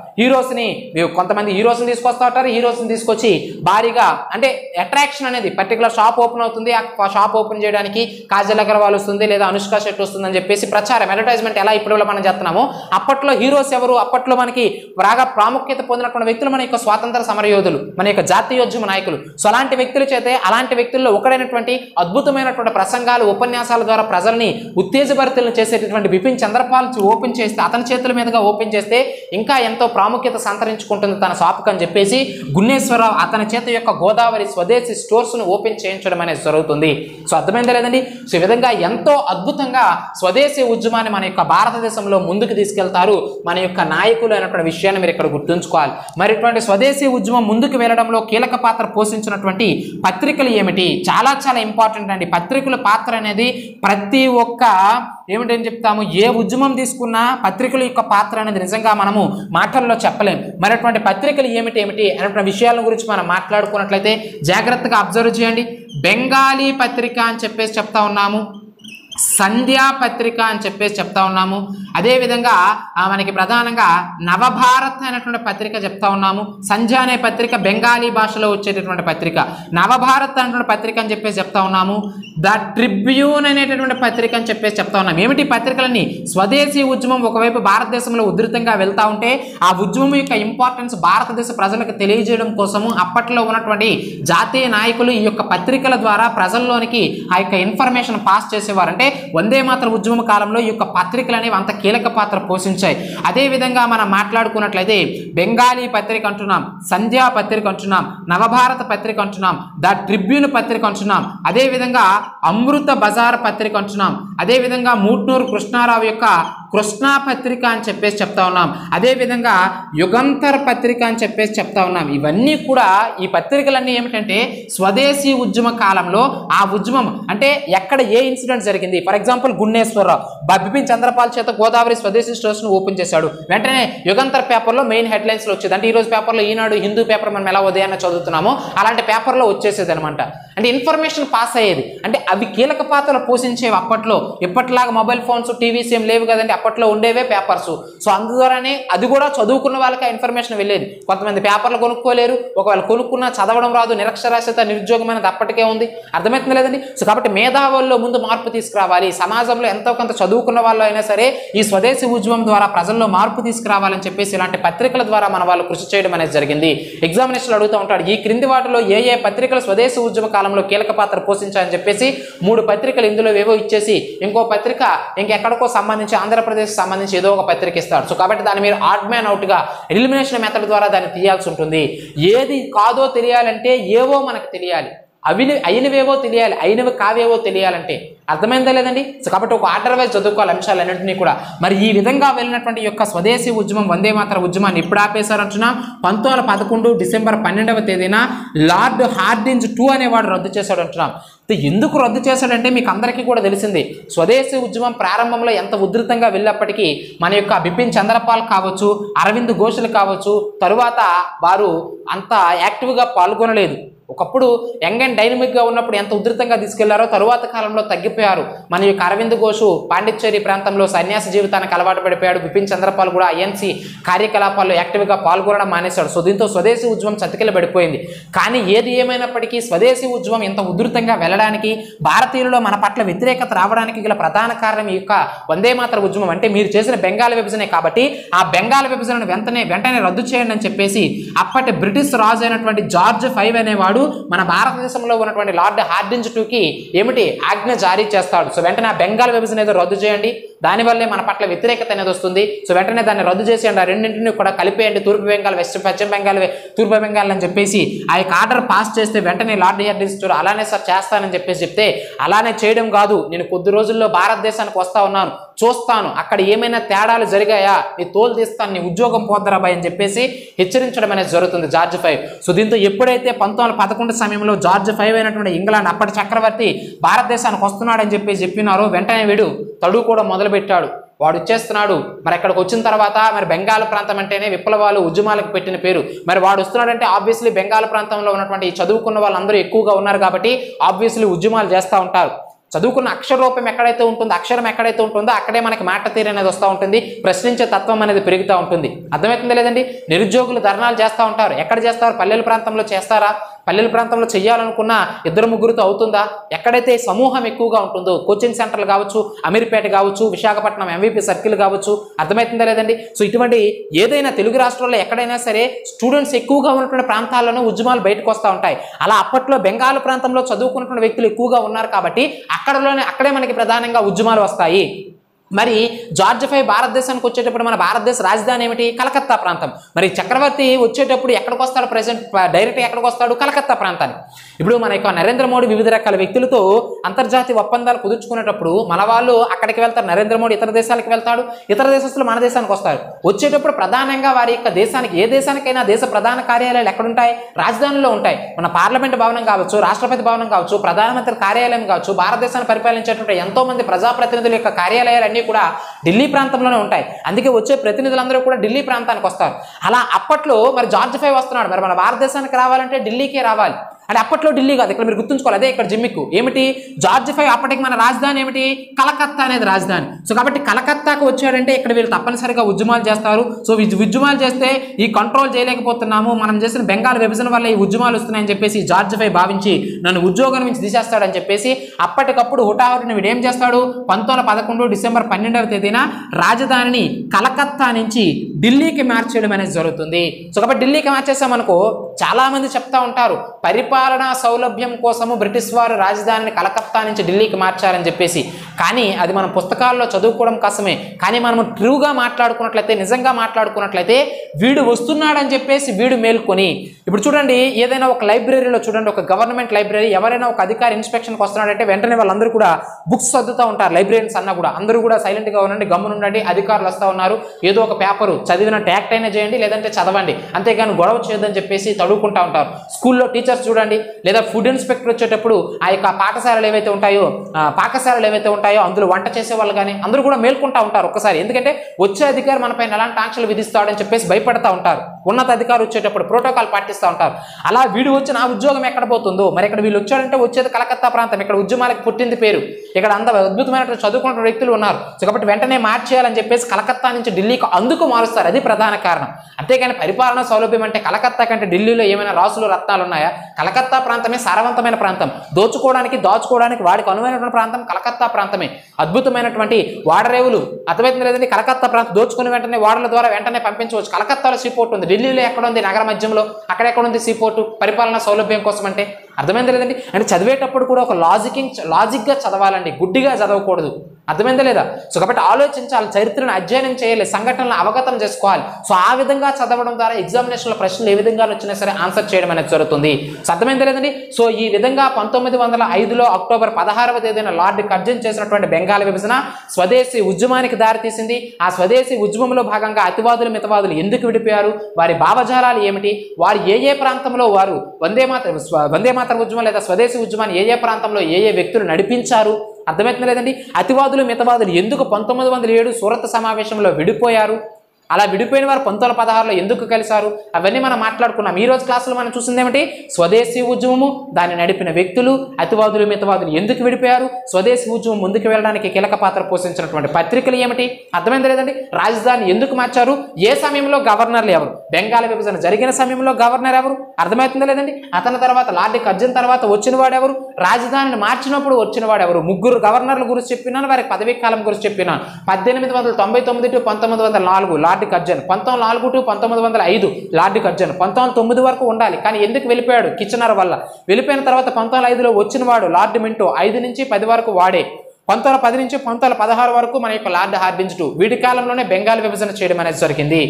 కొంతమంది హీరోస్ ని తీసుకొస్తా ఉంటారు. హీరోస్ ని తీసుకొచ్చి భారీగా అంటే అట్రాక్షన్ అనేది పర్టికులర్ షాప్ ఓపెన్ అవుతుంది, ఆ షాప్ ఓపెన్ చేయడానికి కాజల్ అగర్వాల్ వస్తుంది లేదా అనుష్క శెట్టి వస్తుంది అని చెప్పేసి ప్రచారం, అడ్వర్టైజ్మెంట్ ఎలా ఇప్పుడు మనం చేస్తున్నామో అప్పట్లో హీరోస్ ఎవరు, అప్పట్లో మనకి బాగా ప్రాముఖ్యత పొందినటువంటి వ్యక్తులు మన యొక్క స్వాతంత్ర సమరయోధులు, మన యొక్క జాతీయోద్యమ నాయకులు. సో అలాంటి వ్యక్తుల చేతే, అలాంటి వ్యక్తుల్లో ఒకడైనటువంటి అద్భుతమైనటువంటి ప్రసంగాలు, ఉపన్యాసాల ద్వారా ప్రజల్ని ఉత్తేజభరితులను చేసేటటువంటి బిపిన్ చంద్రపాల్ ఓపెన్ చేస్తే, అతని చేతుల మీదుగా ఓపెన్ చేస్తే ఇంకా ఎంతో ప్రాముఖ్యత సంతరించుకుంటుంది తన షాప్కి అని చెప్పేసి గున్నేశ్వరరావు అతని చేత యొక్క గోదావరి స్వదేశీ స్టోర్స్ ను ఓపెన్ చేయించడం అనేది జరుగుతుంది. సో అర్థమైందా లేదండి? సో ఈ విధంగా ఎంతో అద్భుతంగా స్వదేశీ ఉద్యమాన్ని మన యొక్క భారతదేశంలో ముందుకు తీసుకెళ్తారు మన యొక్క నాయకులు అనేటువంటి విషయాన్ని మీరు ఇక్కడ గుర్తుంచుకోవాలి. మరి ఇటువంటి స్వదేశీ ఉద్యమం ముందుకు వెళ్ళడంలో కీలక పాత్ర పోషించినటువంటి పత్రికలు ఏమిటి? చాలా చాలా ఇంపార్టెంట్ అండి. పత్రికల పాత్ర అనేది ప్రతి ఒక్క ఏమిటని చెప్తాము, ఏ ఉద్యమం తీసుకున్నా పత్రికల యొక్క పాత్ర అనేది నిజంగా మనము మాటల్లో చెప్పలేం. మరి అటువంటి పత్రికలు ఏమిటి అనేటువంటి విషయాల గురించి మనం మాట్లాడుకున్నట్లయితే జాగ్రత్తగా అబ్జర్వ్ చేయండి. బెంగాలీ పత్రిక అని చెప్పేసి చెప్తా ఉన్నాము, సంధ్యా పత్రిక అని చెప్పేసి చెప్తా ఉన్నాము, అదేవిధంగా మనకి ప్రధానంగా నవభారత్ అనేటువంటి పత్రిక చెప్తా ఉన్నాము. సంధ్య అనే పత్రిక బెంగాలీ భాషలో వచ్చేటటువంటి పత్రిక. నవభారత్ అనేటువంటి పత్రిక అని చెప్పేసి చెప్తా ఉన్నాము. ద ట్రిబ్యూన్ అనేటటువంటి పత్రిక అని చెప్పేసి చెప్తా ఉన్నాము. ఏమిటి పత్రికలన్నీ? స్వదేశీ ఉద్యమం ఒకవైపు భారతదేశంలో ఉధృతంగా వెళ్తా ఉంటే ఆ ఉద్యమం యొక్క ఇంపార్టెన్స్ భారతదేశ ప్రజలకు తెలియజేయడం కోసము అప్పట్లో ఉన్నటువంటి జాతీయ నాయకులు ఈ యొక్క పత్రికల ద్వారా ప్రజల్లోనికి ఆ యొక్క ఇన్ఫర్మేషన్ పాస్ చేసేవారు. అంటే వందే మాతర ఉద్యమం కాలంలో ఈ యొక్క పత్రికలు అనేవి అంత కీలక పాత్ర పోషించాయి. అదేవిధంగా మనం మాట్లాడుకున్నట్లయితే బెంగాలీ పత్రిక అంటున్నాం, సంధ్యా పత్రిక అంటున్నాం, నవభారత పత్రిక అంటున్నాం, ద ట్రిబ్యూన్ పత్రిక అంటున్నాం, అదేవిధంగా అమృత బజార్ పత్రిక అంటున్నాం, అదేవిధంగా మూట్నూరు కృష్ణారావు యొక్క కృష్ణా పత్రిక అని చెప్పేసి చెప్తా ఉన్నాం, అదేవిధంగా యుగంతర్ పత్రిక అని చెప్పేసి చెప్తా ఉన్నాం. ఇవన్నీ కూడా ఈ పత్రికలన్నీ ఏమిటంటే స్వదేశీ ఉద్యమ కాలంలో ఆ ఉద్యమం అంటే ఎక్కడ ఏ ఇన్సిడెంట్ జరిగింది. ఫర్ ఎగ్జాంపుల్ గున్నేశ్వరరావు బిపిన్ చంద్రపాల్ చేత గోదావరి స్వదేశీ స్టోర్స్ను ఓపెన్ చేశాడు. వెంటనే యుగంతర్ పేపర్లో మెయిన్ హెడ్లైన్స్లో వచ్చేది. అంటే ఈరోజు పేపర్లో ఈనాడు హిందూ పేపర్ మనం ఎలా ఉదయాన్నే చదువుతున్నామో అలాంటి పేపర్లో వచ్చేసేది అనమాట. అంటే ఇన్ఫర్మేషన్ పాస్ అయ్యేది. అంటే అవి కీలక పాత్రలు పోషించేవి అప్పట్లో. ఇప్పటిలాగా మొబైల్ ఫోన్స్ టీవీస్ ఏం లేవు కదండి, అప్పట్లో ఉండేవే పేపర్స్. సో అందువల్లనే అది కూడా చదువుకున్న వాళ్ళకి ఆ ఇన్ఫర్మేషన్ వెళ్ళేది. కొంతమంది పేపర్లు కొనుక్కోలేరు, ఒకవేళ కొనుక్కున్నా చదవడం రాదు, నిరక్షరాస్యత నిరుద్యోగం అనేది అప్పటికే ఉంది. అర్థమవుతుంది లేదండి. సో కాబట్టి మేధావుల్లో ముందు మార్పు తీసుకురావాలి. సమాజంలో ఎంతో కొంత చదువుకున్న వాళ్ళు అయినా సరే ఈ స్వదేశీ ఉద్యమం ద్వారా ప్రజల్లో మార్పు తీసుకురావాలని చెప్పేసి ఇలాంటి పత్రికల ద్వారా మన వాళ్ళు కృషి చేయడం అనేది జరిగింది. ఎగ్జామినేషన్లు అడుగుతూ ఉంటాడు, ఈ క్రింది వాటిలో ఏ ఏ పత్రికలు స్వదేశీ ఉద్యమ కాలంలో కీలక పాత్ర పోషించాలని చెప్పేసి 3 పత్రికలు ఇందులో ఏవో ఇచ్చేసి ఇంకో పత్రిక ఇంకెక్కడికో సంబంధించి ఆంధ్రప్రదేశ్ సంబంధించి ఏదో ఒక పత్రిక ఇస్తాడు. సో కాబట్టి దాన్ని మీరు ఆడ్ మ్యాన్ అవుట్ గా ఎలిమినేషన్ మెథడ్ ద్వారా దాన్ని తీయాల్సి ఉంటుంది. ఏది కాదో తెలియాలంటే ఏవో మనకు తెలియాలి, అయినవేవో తెలియాలి, అయినవి కావేవో తెలియాలంటే. అర్థమైందా లేదండి. సో కాబట్టి ఒక ఆర్డర్ వైజ్ చదువుకోవాలి అంశాలన్నింటినీ కూడా. మరి ఈ విధంగా వెళ్ళినటువంటి యొక్క స్వదేశీ ఉద్యమం వందే మాతర ఉద్యమాన్ని ఎప్పుడు ఆపేశారంటున్నా 1911 డిసెంబర్ 12వ తేదీన లార్డ్ హార్డింజ్ 2 అనేవాడు రద్దు చేశాడు అంటున్నాం. ఎందుకు రద్దు చేశాడంటే మీకు అందరికీ కూడా తెలిసింది. స్వదేశీ ఉద్యమం ప్రారంభంలో ఎంత ఉధృతంగా వెళ్ళినప్పటికీ మన యొక్క బిపిన్ చంద్రపాల్ కావచ్చు, అరవింద్ ఘోషులు కావచ్చు, తరువాత వారు అంత యాక్టివ్గా పాల్గొనలేదు. ఒకప్పుడు యంగ్ అండ్ డైనమిక్గా ఉన్నప్పుడు ఎంత ఉధృతంగా తీసుకెళ్లారో తరువాత కాలంలో తగ్గిపోయారు. మన యొక్క అరవింద్ ఘోషు పాండిచ్చేరి ప్రాంతంలో సన్యాస జీవితానికి అలవాటు పడిపోయాడు. బిపిన్ చంద్రపాల్ కూడా ఐఎన్సీ కార్యకలాపాల్లో యాక్టివ్గా పాల్గొనడం మానేశాడు. సో దీంతో స్వదేశీ ఉద్యమం చతికిలబడిపోయింది. కానీ ఏది ఏమైనప్పటికీ స్వదేశీ ఉద్యమం ఇంత ఉధృతంగా వెళ్ళడానికి, భారతీయులలో మన పట్ల వ్యతిరేకత రావడానికి గల ప్రధాన కారణం ఈ యొక్క వందే మాతర ఉద్యమం. అంటే మీరు చేసిన బెంగాల్ విభజనే కాబట్టి ఆ బెంగాల్ విభజనను వెంటనే రద్దు చేయండి అని చెప్పేసి అప్పటి బ్రిటిష్ రాజు అయినటువంటి జార్జ్ 5 అనేవాడు మన భారతదేశంలో ఉన్నటువంటి లార్డ్ హార్డింజ్ 2కి ఏమిటి ఆజ్ఞ జారీ చేస్తాడు. సో వెంటనే ఆ బెంగాల్ విభజన ఏదో రద్దు చేయండి, దానివల్లే మన పట్ల వ్యతిరేకత అనేది వస్తుంది. సో వెంటనే దాన్ని రద్దు చేసేయండి, ఆ రెండింటిని కూడా కలిపేయండి, తూర్పు బెంగాల్ పశ్చిమ బెంగాల్ తూర్పు బెంగాల్ అని చెప్పేసి ఆ యొక్క ఆర్డర్ పాస్ చేస్తే వెంటనే లార్డ్ హార్డింజ్ 2 అలానే సార్ చేస్తానని చెప్పేసి చెప్తే, అలానే చేయడం కాదు, నేను కొద్ది రోజుల్లో భారతదేశానికి వస్తా ఉన్నాను, చూస్తాను అక్కడ ఏమైనా తేడాలు జరిగాయా, నీ తోలు తీస్తాను, నీ ఉద్యోగం పోద్దరాబాయ్ అని చెప్పేసి హెచ్చరించడం అనేది జరుగుతుంది జార్జ్ 5. సో దీంతో ఎప్పుడైతే 1911 సమయంలో జార్జ్ 5 అయినటువంటి ఇంగ్లాండ్ అప్పటి చక్రవర్తి భారతదేశానికి వస్తున్నాడని చెప్పేసి చెప్పినారో వెంటనే వీడు తడువు కూడా మొదలుపెట్టాడు. వాడు వచ్చేస్తున్నాడు. మరి అక్కడికి వచ్చిన తర్వాత మరి బెంగాల్ ప్రాంతం అంటేనే విప్లవాలు ఉద్యమాలకు పెట్టిన పేరు. మరి వాడు వస్తున్నాడంటే ఆబ్వియస్లీ బెంగాల్ ప్రాంతంలో ఉన్నటువంటి చదువుకున్న వాళ్ళందరూ ఎక్కువగా ఉన్నారు కాబట్టి ఆబ్వియస్లీ ఉద్యమాలు చేస్తూ ఉంటారు. చదువుకున్న అక్షర రూపం ఎక్కడైతే ఉంటుందో, అక్షరం ఎక్కడైతే ఉంటుందో అక్కడే మనకి మాట తీరు అనేది వస్తూ ఉంటుంది, ప్రశ్నించే తత్వం అనేది పెరుగుతూ ఉంటుంది. అర్థమవుతుందా లేదండి. నిరుద్యోగులు ధర్నాలు చేస్తూ ఉంటారు. ఎక్కడ చేస్తారు? పల్లెల ప్రాంతంలో చేస్తారా? పల్లెల ప్రాంతంలో చేయాలనుకున్న 2-3తో అవుతుందా? ఎక్కడైతే సమూహం ఎక్కువగా ఉంటుందో, కోచింగ్ సెంటర్లు కావచ్చు, అమీర్పేట కావచ్చు, విశాఖపట్నం MVP సర్కిల్ కావచ్చు, అర్థమవుతుందా లేదండి. సో ఇటువంటి ఏదైనా తెలుగు రాష్ట్రాల్లో ఎక్కడైనా సరే స్టూడెంట్స్ ఎక్కువగా ఉన్నటువంటి ప్రాంతాల్లోనూ ఉద్యమాలు బయటకు వస్తూ ఉంటాయి. అలా అప్పట్లో బెంగాల్ ప్రాంతంలో చదువుకున్నటువంటి వ్యక్తులు ఎక్కువగా ఉన్నారు కాబట్టి అక్కడే మనకి ప్రధానంగా ఉద్యమాలు వస్తాయి. మరి జార్జ్ 5 భారతదేశానికి వచ్చేటప్పుడు మన భారతదేశ రాజధాని ఏమిటి? కలకత్తా ప్రాంతం. మరి చక్రవర్తి వచ్చేటప్పుడు ఎక్కడికి వస్తాడు? ప్రెసెంట్ డైరెక్ట్గా ఎక్కడికి వస్తాడు? కలకత్తా ప్రాంతానికి. ఇప్పుడు మన యొక్క నరేంద్ర మోడీ వివిధ రకాల వ్యక్తులతో అంతర్జాతీయ ఒప్పందాలు కుదుర్చుకునేటప్పుడు మన వాళ్ళు అక్కడికి వెళ్తారు. నరేంద్ర మోడీ ఇతర దేశాలకు వెళ్తాడు, ఇతర దేశస్తులు మన దేశానికి వస్తారు. వచ్చేటప్పుడు ప్రధానంగా వారి యొక్క దేశానికి, ఏ దేశానికైనా దేశ ప్రధాన కార్యాలయాలు ఎక్కడుంటాయి? రాజధానిలో ఉంటాయి. మన పార్లమెంట్ భవనం కావచ్చు, రాష్ట్రపతి భవనం కావచ్చు, ప్రధానమంత్రి కార్యాలయం కావచ్చు, భారతదేశాన్ని పరిపాలించేటువంటి ఎంతో మంది ప్రజాప్రతినిధుల యొక్క కార్యాలయాలు కూడా ఢిల్లీ ప్రాంతంలోనే ఉంటాయి. అందుకే వచ్చే ప్రతినిధులందరూ కూడా ఢిల్లీ ప్రాంతానికి వస్తారు. అలా అప్పట్లో మరి జార్జ్ 5 వస్తున్నాడు. మరి మన భారతదేశానికి రావాలంటే ఢిల్లీకే రావాలి. అంటే అప్పట్లో ఢిల్లీ కాదు, ఇక్కడ మీరు గుర్తుంచుకోవాలి. అదే ఇక్కడ జిమ్మిక్కు ఏమిటి, జార్జ్ V అప్పటికి మన రాజధాని ఏమిటి, కలకత్తా అనేది రాజధాని. సో కాబట్టి కలకత్తాకు వచ్చాడంటే ఇక్కడ వీళ్ళు తప్పనిసరిగా ఉద్యమాలు చేస్తారు. సో ఉద్యమాలు చేస్తే ఈ కంట్రోల్ చేయలేకపోతున్నాము, మనం చేసిన బెంగాల్ విభజన వల్ల ఈ ఉద్యమాలు వస్తున్నాయని చెప్పేసి జార్జ్ V భావించి నన్ను ఉద్యోగం నుంచి తీసేస్తాడని చెప్పేసి అప్పటికప్పుడు హుటాహుటిని వీడు ఏం చేస్తాడు, 1911 డిసెంబర్ 12వ తేదీన రాజధానిని కలకత్తా నుంచి ఢిల్లీకి మార్చేయడం అనేది జరుగుతుంది. సో కాబట్టి ఢిల్లీకి మార్చేసామనుకో చాలా మంది చెప్తా ఉంటారు పరిపాలనా సౌలభ్యం కోసము బ్రిటిష్ వారు రాజధానిని కలకత్తా నుంచి ఢిల్లీకి మార్చారని చెప్పేసి. కానీ అది మనం పుస్తకాల్లో చదువుకోవడం కష్టమే. కానీ మనం ట్రూగా మాట్లాడుకున్నట్లయితే, నిజంగా మాట్లాడుకున్నట్లయితే వీడు వస్తున్నాడని చెప్పేసి వీడు మేల్కొని, ఇప్పుడు చూడండి ఏదైనా ఒక లైబ్రరీలో చూడండి, ఒక గవర్నమెంట్ లైబ్రరీ, ఎవరైనా ఒక అధికారి ఇన్స్పెక్షన్కి వస్తున్నాడంటే వెంటనే వాళ్ళందరూ కూడా బుక్స్ చదువుతూ ఉంటారు. లైబ్రరీన్స్ అన్నా కూడా అందరూ కూడా సైలెంట్గా ఉండండి, గమ్మునుండండి, అధికారులు వస్తూ ఉన్నారు, ఏదో ఒక పేపరు చదివినట్టు యాక్ట్ అయినా చేయండి, లేదంటే చదవండి, అంతేగాని గొడవ చేయొద్దని చెప్పేసి చదువుకుంటూ ఉంటారు. స్కూల్లో టీచర్స్ చూడండి, లేదా ఫుడ్ ఇన్స్పెక్టర్ వచ్చేటప్పుడు ఆ యొక్క పాఠశాలలు ఏవైతే ఉంటాయో, పాకశాలలు ఏవైతే ఉంటాయో అందులో వంట చేసే వాళ్ళు కానీ అందరూ కూడా మేల్కొంటూ ఉంటారు ఒక్కసారి. ఎందుకంటే వచ్చే అధికారి మనపైన ఎలాంటి ఆంక్షలు విధిస్తాడని చెప్పేసి భయపడతా ఉంటారు. ఉన్నత అధికారి వచ్చేటప్పుడు ప్రోటోకాల్ పాటిస్తూ ఉంటారు. అలా వీడు వచ్చి నా ఉద్యోగం ఎక్కడ పోతుందో, మరి ఇక్కడ వీళ్ళు వచ్చాడంటే వచ్చేది కలకత్తా ప్రాంతం, ఇక్కడ ఉద్యమాలకు పుట్టింది పేరు, ఇక్కడ అంత అద్భుతమైనటువంటి చదువుకున్న వ్యక్తులు ఉన్నారు. సో కాబట్టి వెంటనే మార్చేయాలని చెప్పేసి కలకత్తా నుంచి ఢిల్లీకి అందుకు మారుస్తారు. అది ప్రధాన కారణం. అంతేగాని పరిపాలనా సౌలభ్యం అంటే కలకత్తా కంటే ఢిల్లీలో ఏమైనా రాసులు రత్నాలు ఉన్నాయా? కలకత్తా ప్రాంతమే సారవంతమైన ప్రాంతం, దోచుకోవడానికి దాచుకోవడానికి వాడికి అనువైనటువంటి ప్రాంతం కలకత్తా ప్రాంతమే. అద్భుతమైనటువంటి వాడరేవులు, అర్థమైంది లేదండి, కలకత్తా ప్రాంతం దోచుకుని వెంటనే వాడల ద్వారా వెంటనే పంపించవచ్చు. కలకత్తాలో సీపోర్ట్ ఉంది, ఢిల్లీలో ఎక్కడ ఉంది, నగర మధ్యంలో, అక్కడెక్కడ ఉంది సీపోర్టు, పరిపాలనా సౌలభ్యం కోసం అంటే. అర్థమైంది లేదండి, అంటే చదివేటప్పుడు కూడా ఒక లాజిక్గా చదవాలండి, గుడ్డిగా చదవకూడదు. అర్థమైందా లేదా? సో కాబట్టి ఆలోచించాలి, చరిత్రను అధ్యయనం చేయాలి, సంఘటనలను అవగతం చేసుకోవాలి. సో ఆ విధంగా చదవడం ద్వారా ఎగ్జామినేషన్లో ప్రశ్నలు ఏ విధంగా వచ్చినా సరే ఆన్సర్ చేయడం అనేది జరుగుతుంది. సో అర్థమైందా లేదండి? సో ఈ విధంగా 1905లో అక్టోబర్ 16వ తేదీన లార్డ్ కర్జన్ చేసినటువంటి బెంగాల్ విభజన స్వదేశీ ఉద్యమానికి దారితీసింది. ఆ స్వదేశీ ఉద్యమంలో భాగంగా అతివాదులు మితవాదులు ఎందుకు విడిపోయారు, వారి భావజాలాలు ఏమిటి, వారు ఏ ప్రాంతంలో వారు వందే మాతరం ఉద్యమం లేదా స్వదేశీ ఉద్యమాన్ని ఏ ప్రాంతంలో ఏ వ్యక్తులు నడిపించారు, అర్థమవుతుంది లేదండి. అతివాదులు మితవాదులు ఎందుకు 1907 సూరత్ సమావేశంలో విడిపోయారు, అలా విడిపోయిన వారు 1916లో ఎందుకు కలిశారు, అవన్నీ మనం మాట్లాడుకున్నాం. ఈ రోజు క్లాసులో మనం చూసింది ఏమిటి, స్వదేశీ ఉద్యమము, దాన్ని నడిపిన వ్యక్తులు, అతివాదులు మితవాదులు ఎందుకు విడిపోయారు, స్వదేశీ ఉద్యమం ముందుకు వెళ్ళడానికి కీలక పాత్ర పోషించినటువంటి పత్రికలు ఏమిటి, అర్థమైంది లేదండి. రాజధాని ఎందుకు మార్చారు, ఏ సమయంలో గవర్నర్లు ఎవరు, బెంగాల్ విభజన జరిగిన సమయంలో గవర్నర్ ఎవరు, అర్థమవుతుందా లేదండి. అతని తర్వాత లార్డ్ కర్జన్ తర్వాత వచ్చిన వాడెవరు, రాజధానిని మార్చినప్పుడు వచ్చిన వాడెవరు, ముగ్గురు గవర్నర్ల గురించి చెప్పినాను, వారి పదవీ కాలం గురించి చెప్పినాను. 1899 to 1904 lord Curzon, 1904 to 1905 lord Curzon, 1909 వరకు ఉండాలి. కానీ ఎందుకు వెళ్ళిపోయాడు, కిచెనర్ వల్ల. వెళ్ళిపోయిన తర్వాత 1905లో వచ్చిన వాడు లార్డ్ మింటో, 5 నుంచి 10 వరకు వాడే. 1910 నుంచి 1916 వరకు మన యొక్క లార్డ్ హార్డింజ్ II. వీటి కాలంలోనే బెంగాల్ విభజన చేయడం అనేది జరిగింది.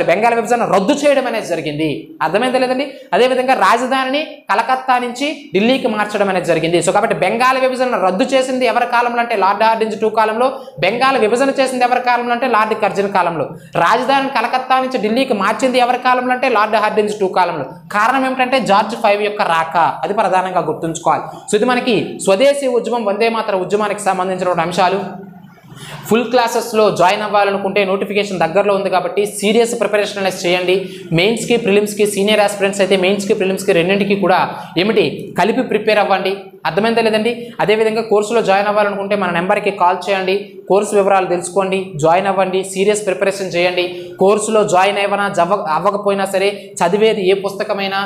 బెంగాల్ విభజన రద్దు చేయడం అనేది జరిగింది. అర్థమైందా లేదండి. అదేవిధంగా రాజధానిని కలకత్తా నుంచి ఢిల్లీకి మార్చడం అనేది జరిగింది. సో కాబట్టి బెంగాల్ విభజన రద్దు చేసింది ఎవరి కాలంలో అంటే లార్డ్ హార్డింజ్ II కాలంలో, బెంగాల్ విభజన చేసింది ఎవరి కాలంలో అంటే లార్డ్ కర్జన్ కాలంలో, రాజధానిని కలకత్తా నుంచి ఢిల్లీకి మార్చింది ఎవరి కాలంలో అంటే లార్డ్ హార్డింజ్ II కాలంలో. కారణం ఏమిటంటే జార్జ్ V యొక్క రాక, అది ప్రధానంగా గుర్తుంచుకోవాలి. సో ఇది మనకి స్వదేశీ ఉద్యమం, వందే మాతర ఉద్యమానికి సంబంధించిన అంశాలు. ఫుల్ క్లాసెస్లో జాయిన్ అవ్వాలనుకుంటే నోటిఫికేషన్ దగ్గరలో ఉంది కాబట్టి సీరియస్ ప్రిపరేషన్ అనేది చేయండి. మెయిన్స్కి ప్రిలిమ్స్కి, సీనియర్ ఆస్పిరెంట్స్ అయితే మెయిన్స్కి ప్రిలిమ్స్కి రెండింటికి కూడా ఏమిటి కలిపి ప్రిపేర్ అవ్వండి. అర్థమైందా లేదండి. అదేవిధంగా కోర్సులో జాయిన్ అవ్వాలనుకుంటే మన నెంబర్కి కాల్ చేయండి, కోర్సు వివరాలు తెలుసుకోండి, జాయిన్ అవ్వండి, సీరియస్ ప్రిపరేషన్ చేయండి. కోర్సులో జాయిన్ అవ్వకపోయినా సరే, చదివేది ఏ పుస్తకమైనా,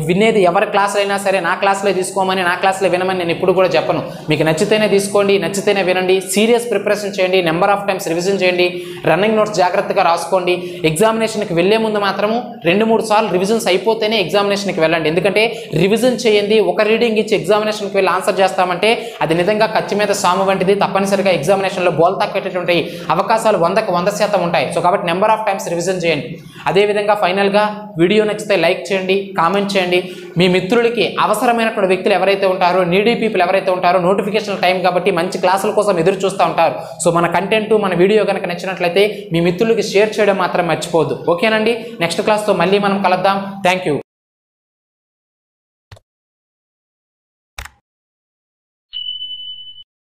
వినేది ఎవరి క్లాస్ అయినా సరే నా క్లాస్లో తీసుకోమని, నా క్లాస్లో వినమని నేను ఇప్పుడు కూడా చెప్పను. మీకు నచ్చితేనే తీసుకోండి, నచ్చితేనే వినండి. సీరియస్ ప్రిపరేషన్ చేయండి, నెంబర్ ఆఫ్ టైమ్స్ రివిజన్ చేయండి, రన్నింగ్ నోట్స్ జాగ్రత్తగా రాసుకోండి. ఎగ్జామినేషన్కి వెళ్ళే ముందు మాత్రము 2-3 సార్లు రివిజన్స్ అయిపోతేనే ఎగ్జామినేషన్కి వెళ్ళండి. ఎందుకంటే రివిజన్ చేయండి, ఒక రీడింగ్ ఇచ్చి ఎగ్జామినేషన్కి వెళ్ళి ఆన్సర్ చేస్తామంటే అది నిజంగా కత్తి మీద సాము వంటిది. తప్పనిసరిగా ఎగ్జామినేషన్లో బోల్తా పెట్టేటువంటి అవకాశాలు 100కి 100% ఉంటాయి. సో కాబట్టి నెంబర్ ఆఫ్ టైమ్స్ రివిజన్ చేయండి. అదేవిధంగా ఫైనల్గా వీడియో నచ్చితే లైక్ చేయండి, కామెంట్ చేయండి. మీ మిత్రులకి అవసరమైనటువంటి వ్యక్తులు ఎవరైతే ఉంటారో, నీడీ పీపుల్ ఎవరైతే ఉంటారో, నోటిఫికేషన్ టైం కాబట్టి మంచి క్లాసుల కోసం ఎదురు చూస్తూ ఉంటారు. సో మన కంటెంట్, మన వీడియో కనుక నచ్చినట్లయితే మీ మిత్రులకి షేర్ చేయడం మాత్రం మర్చిపోవద్దు. ఓకేనండి. నెక్స్ట్ క్లాస్తో మళ్ళీ మనం కలుద్దాం. Thank you.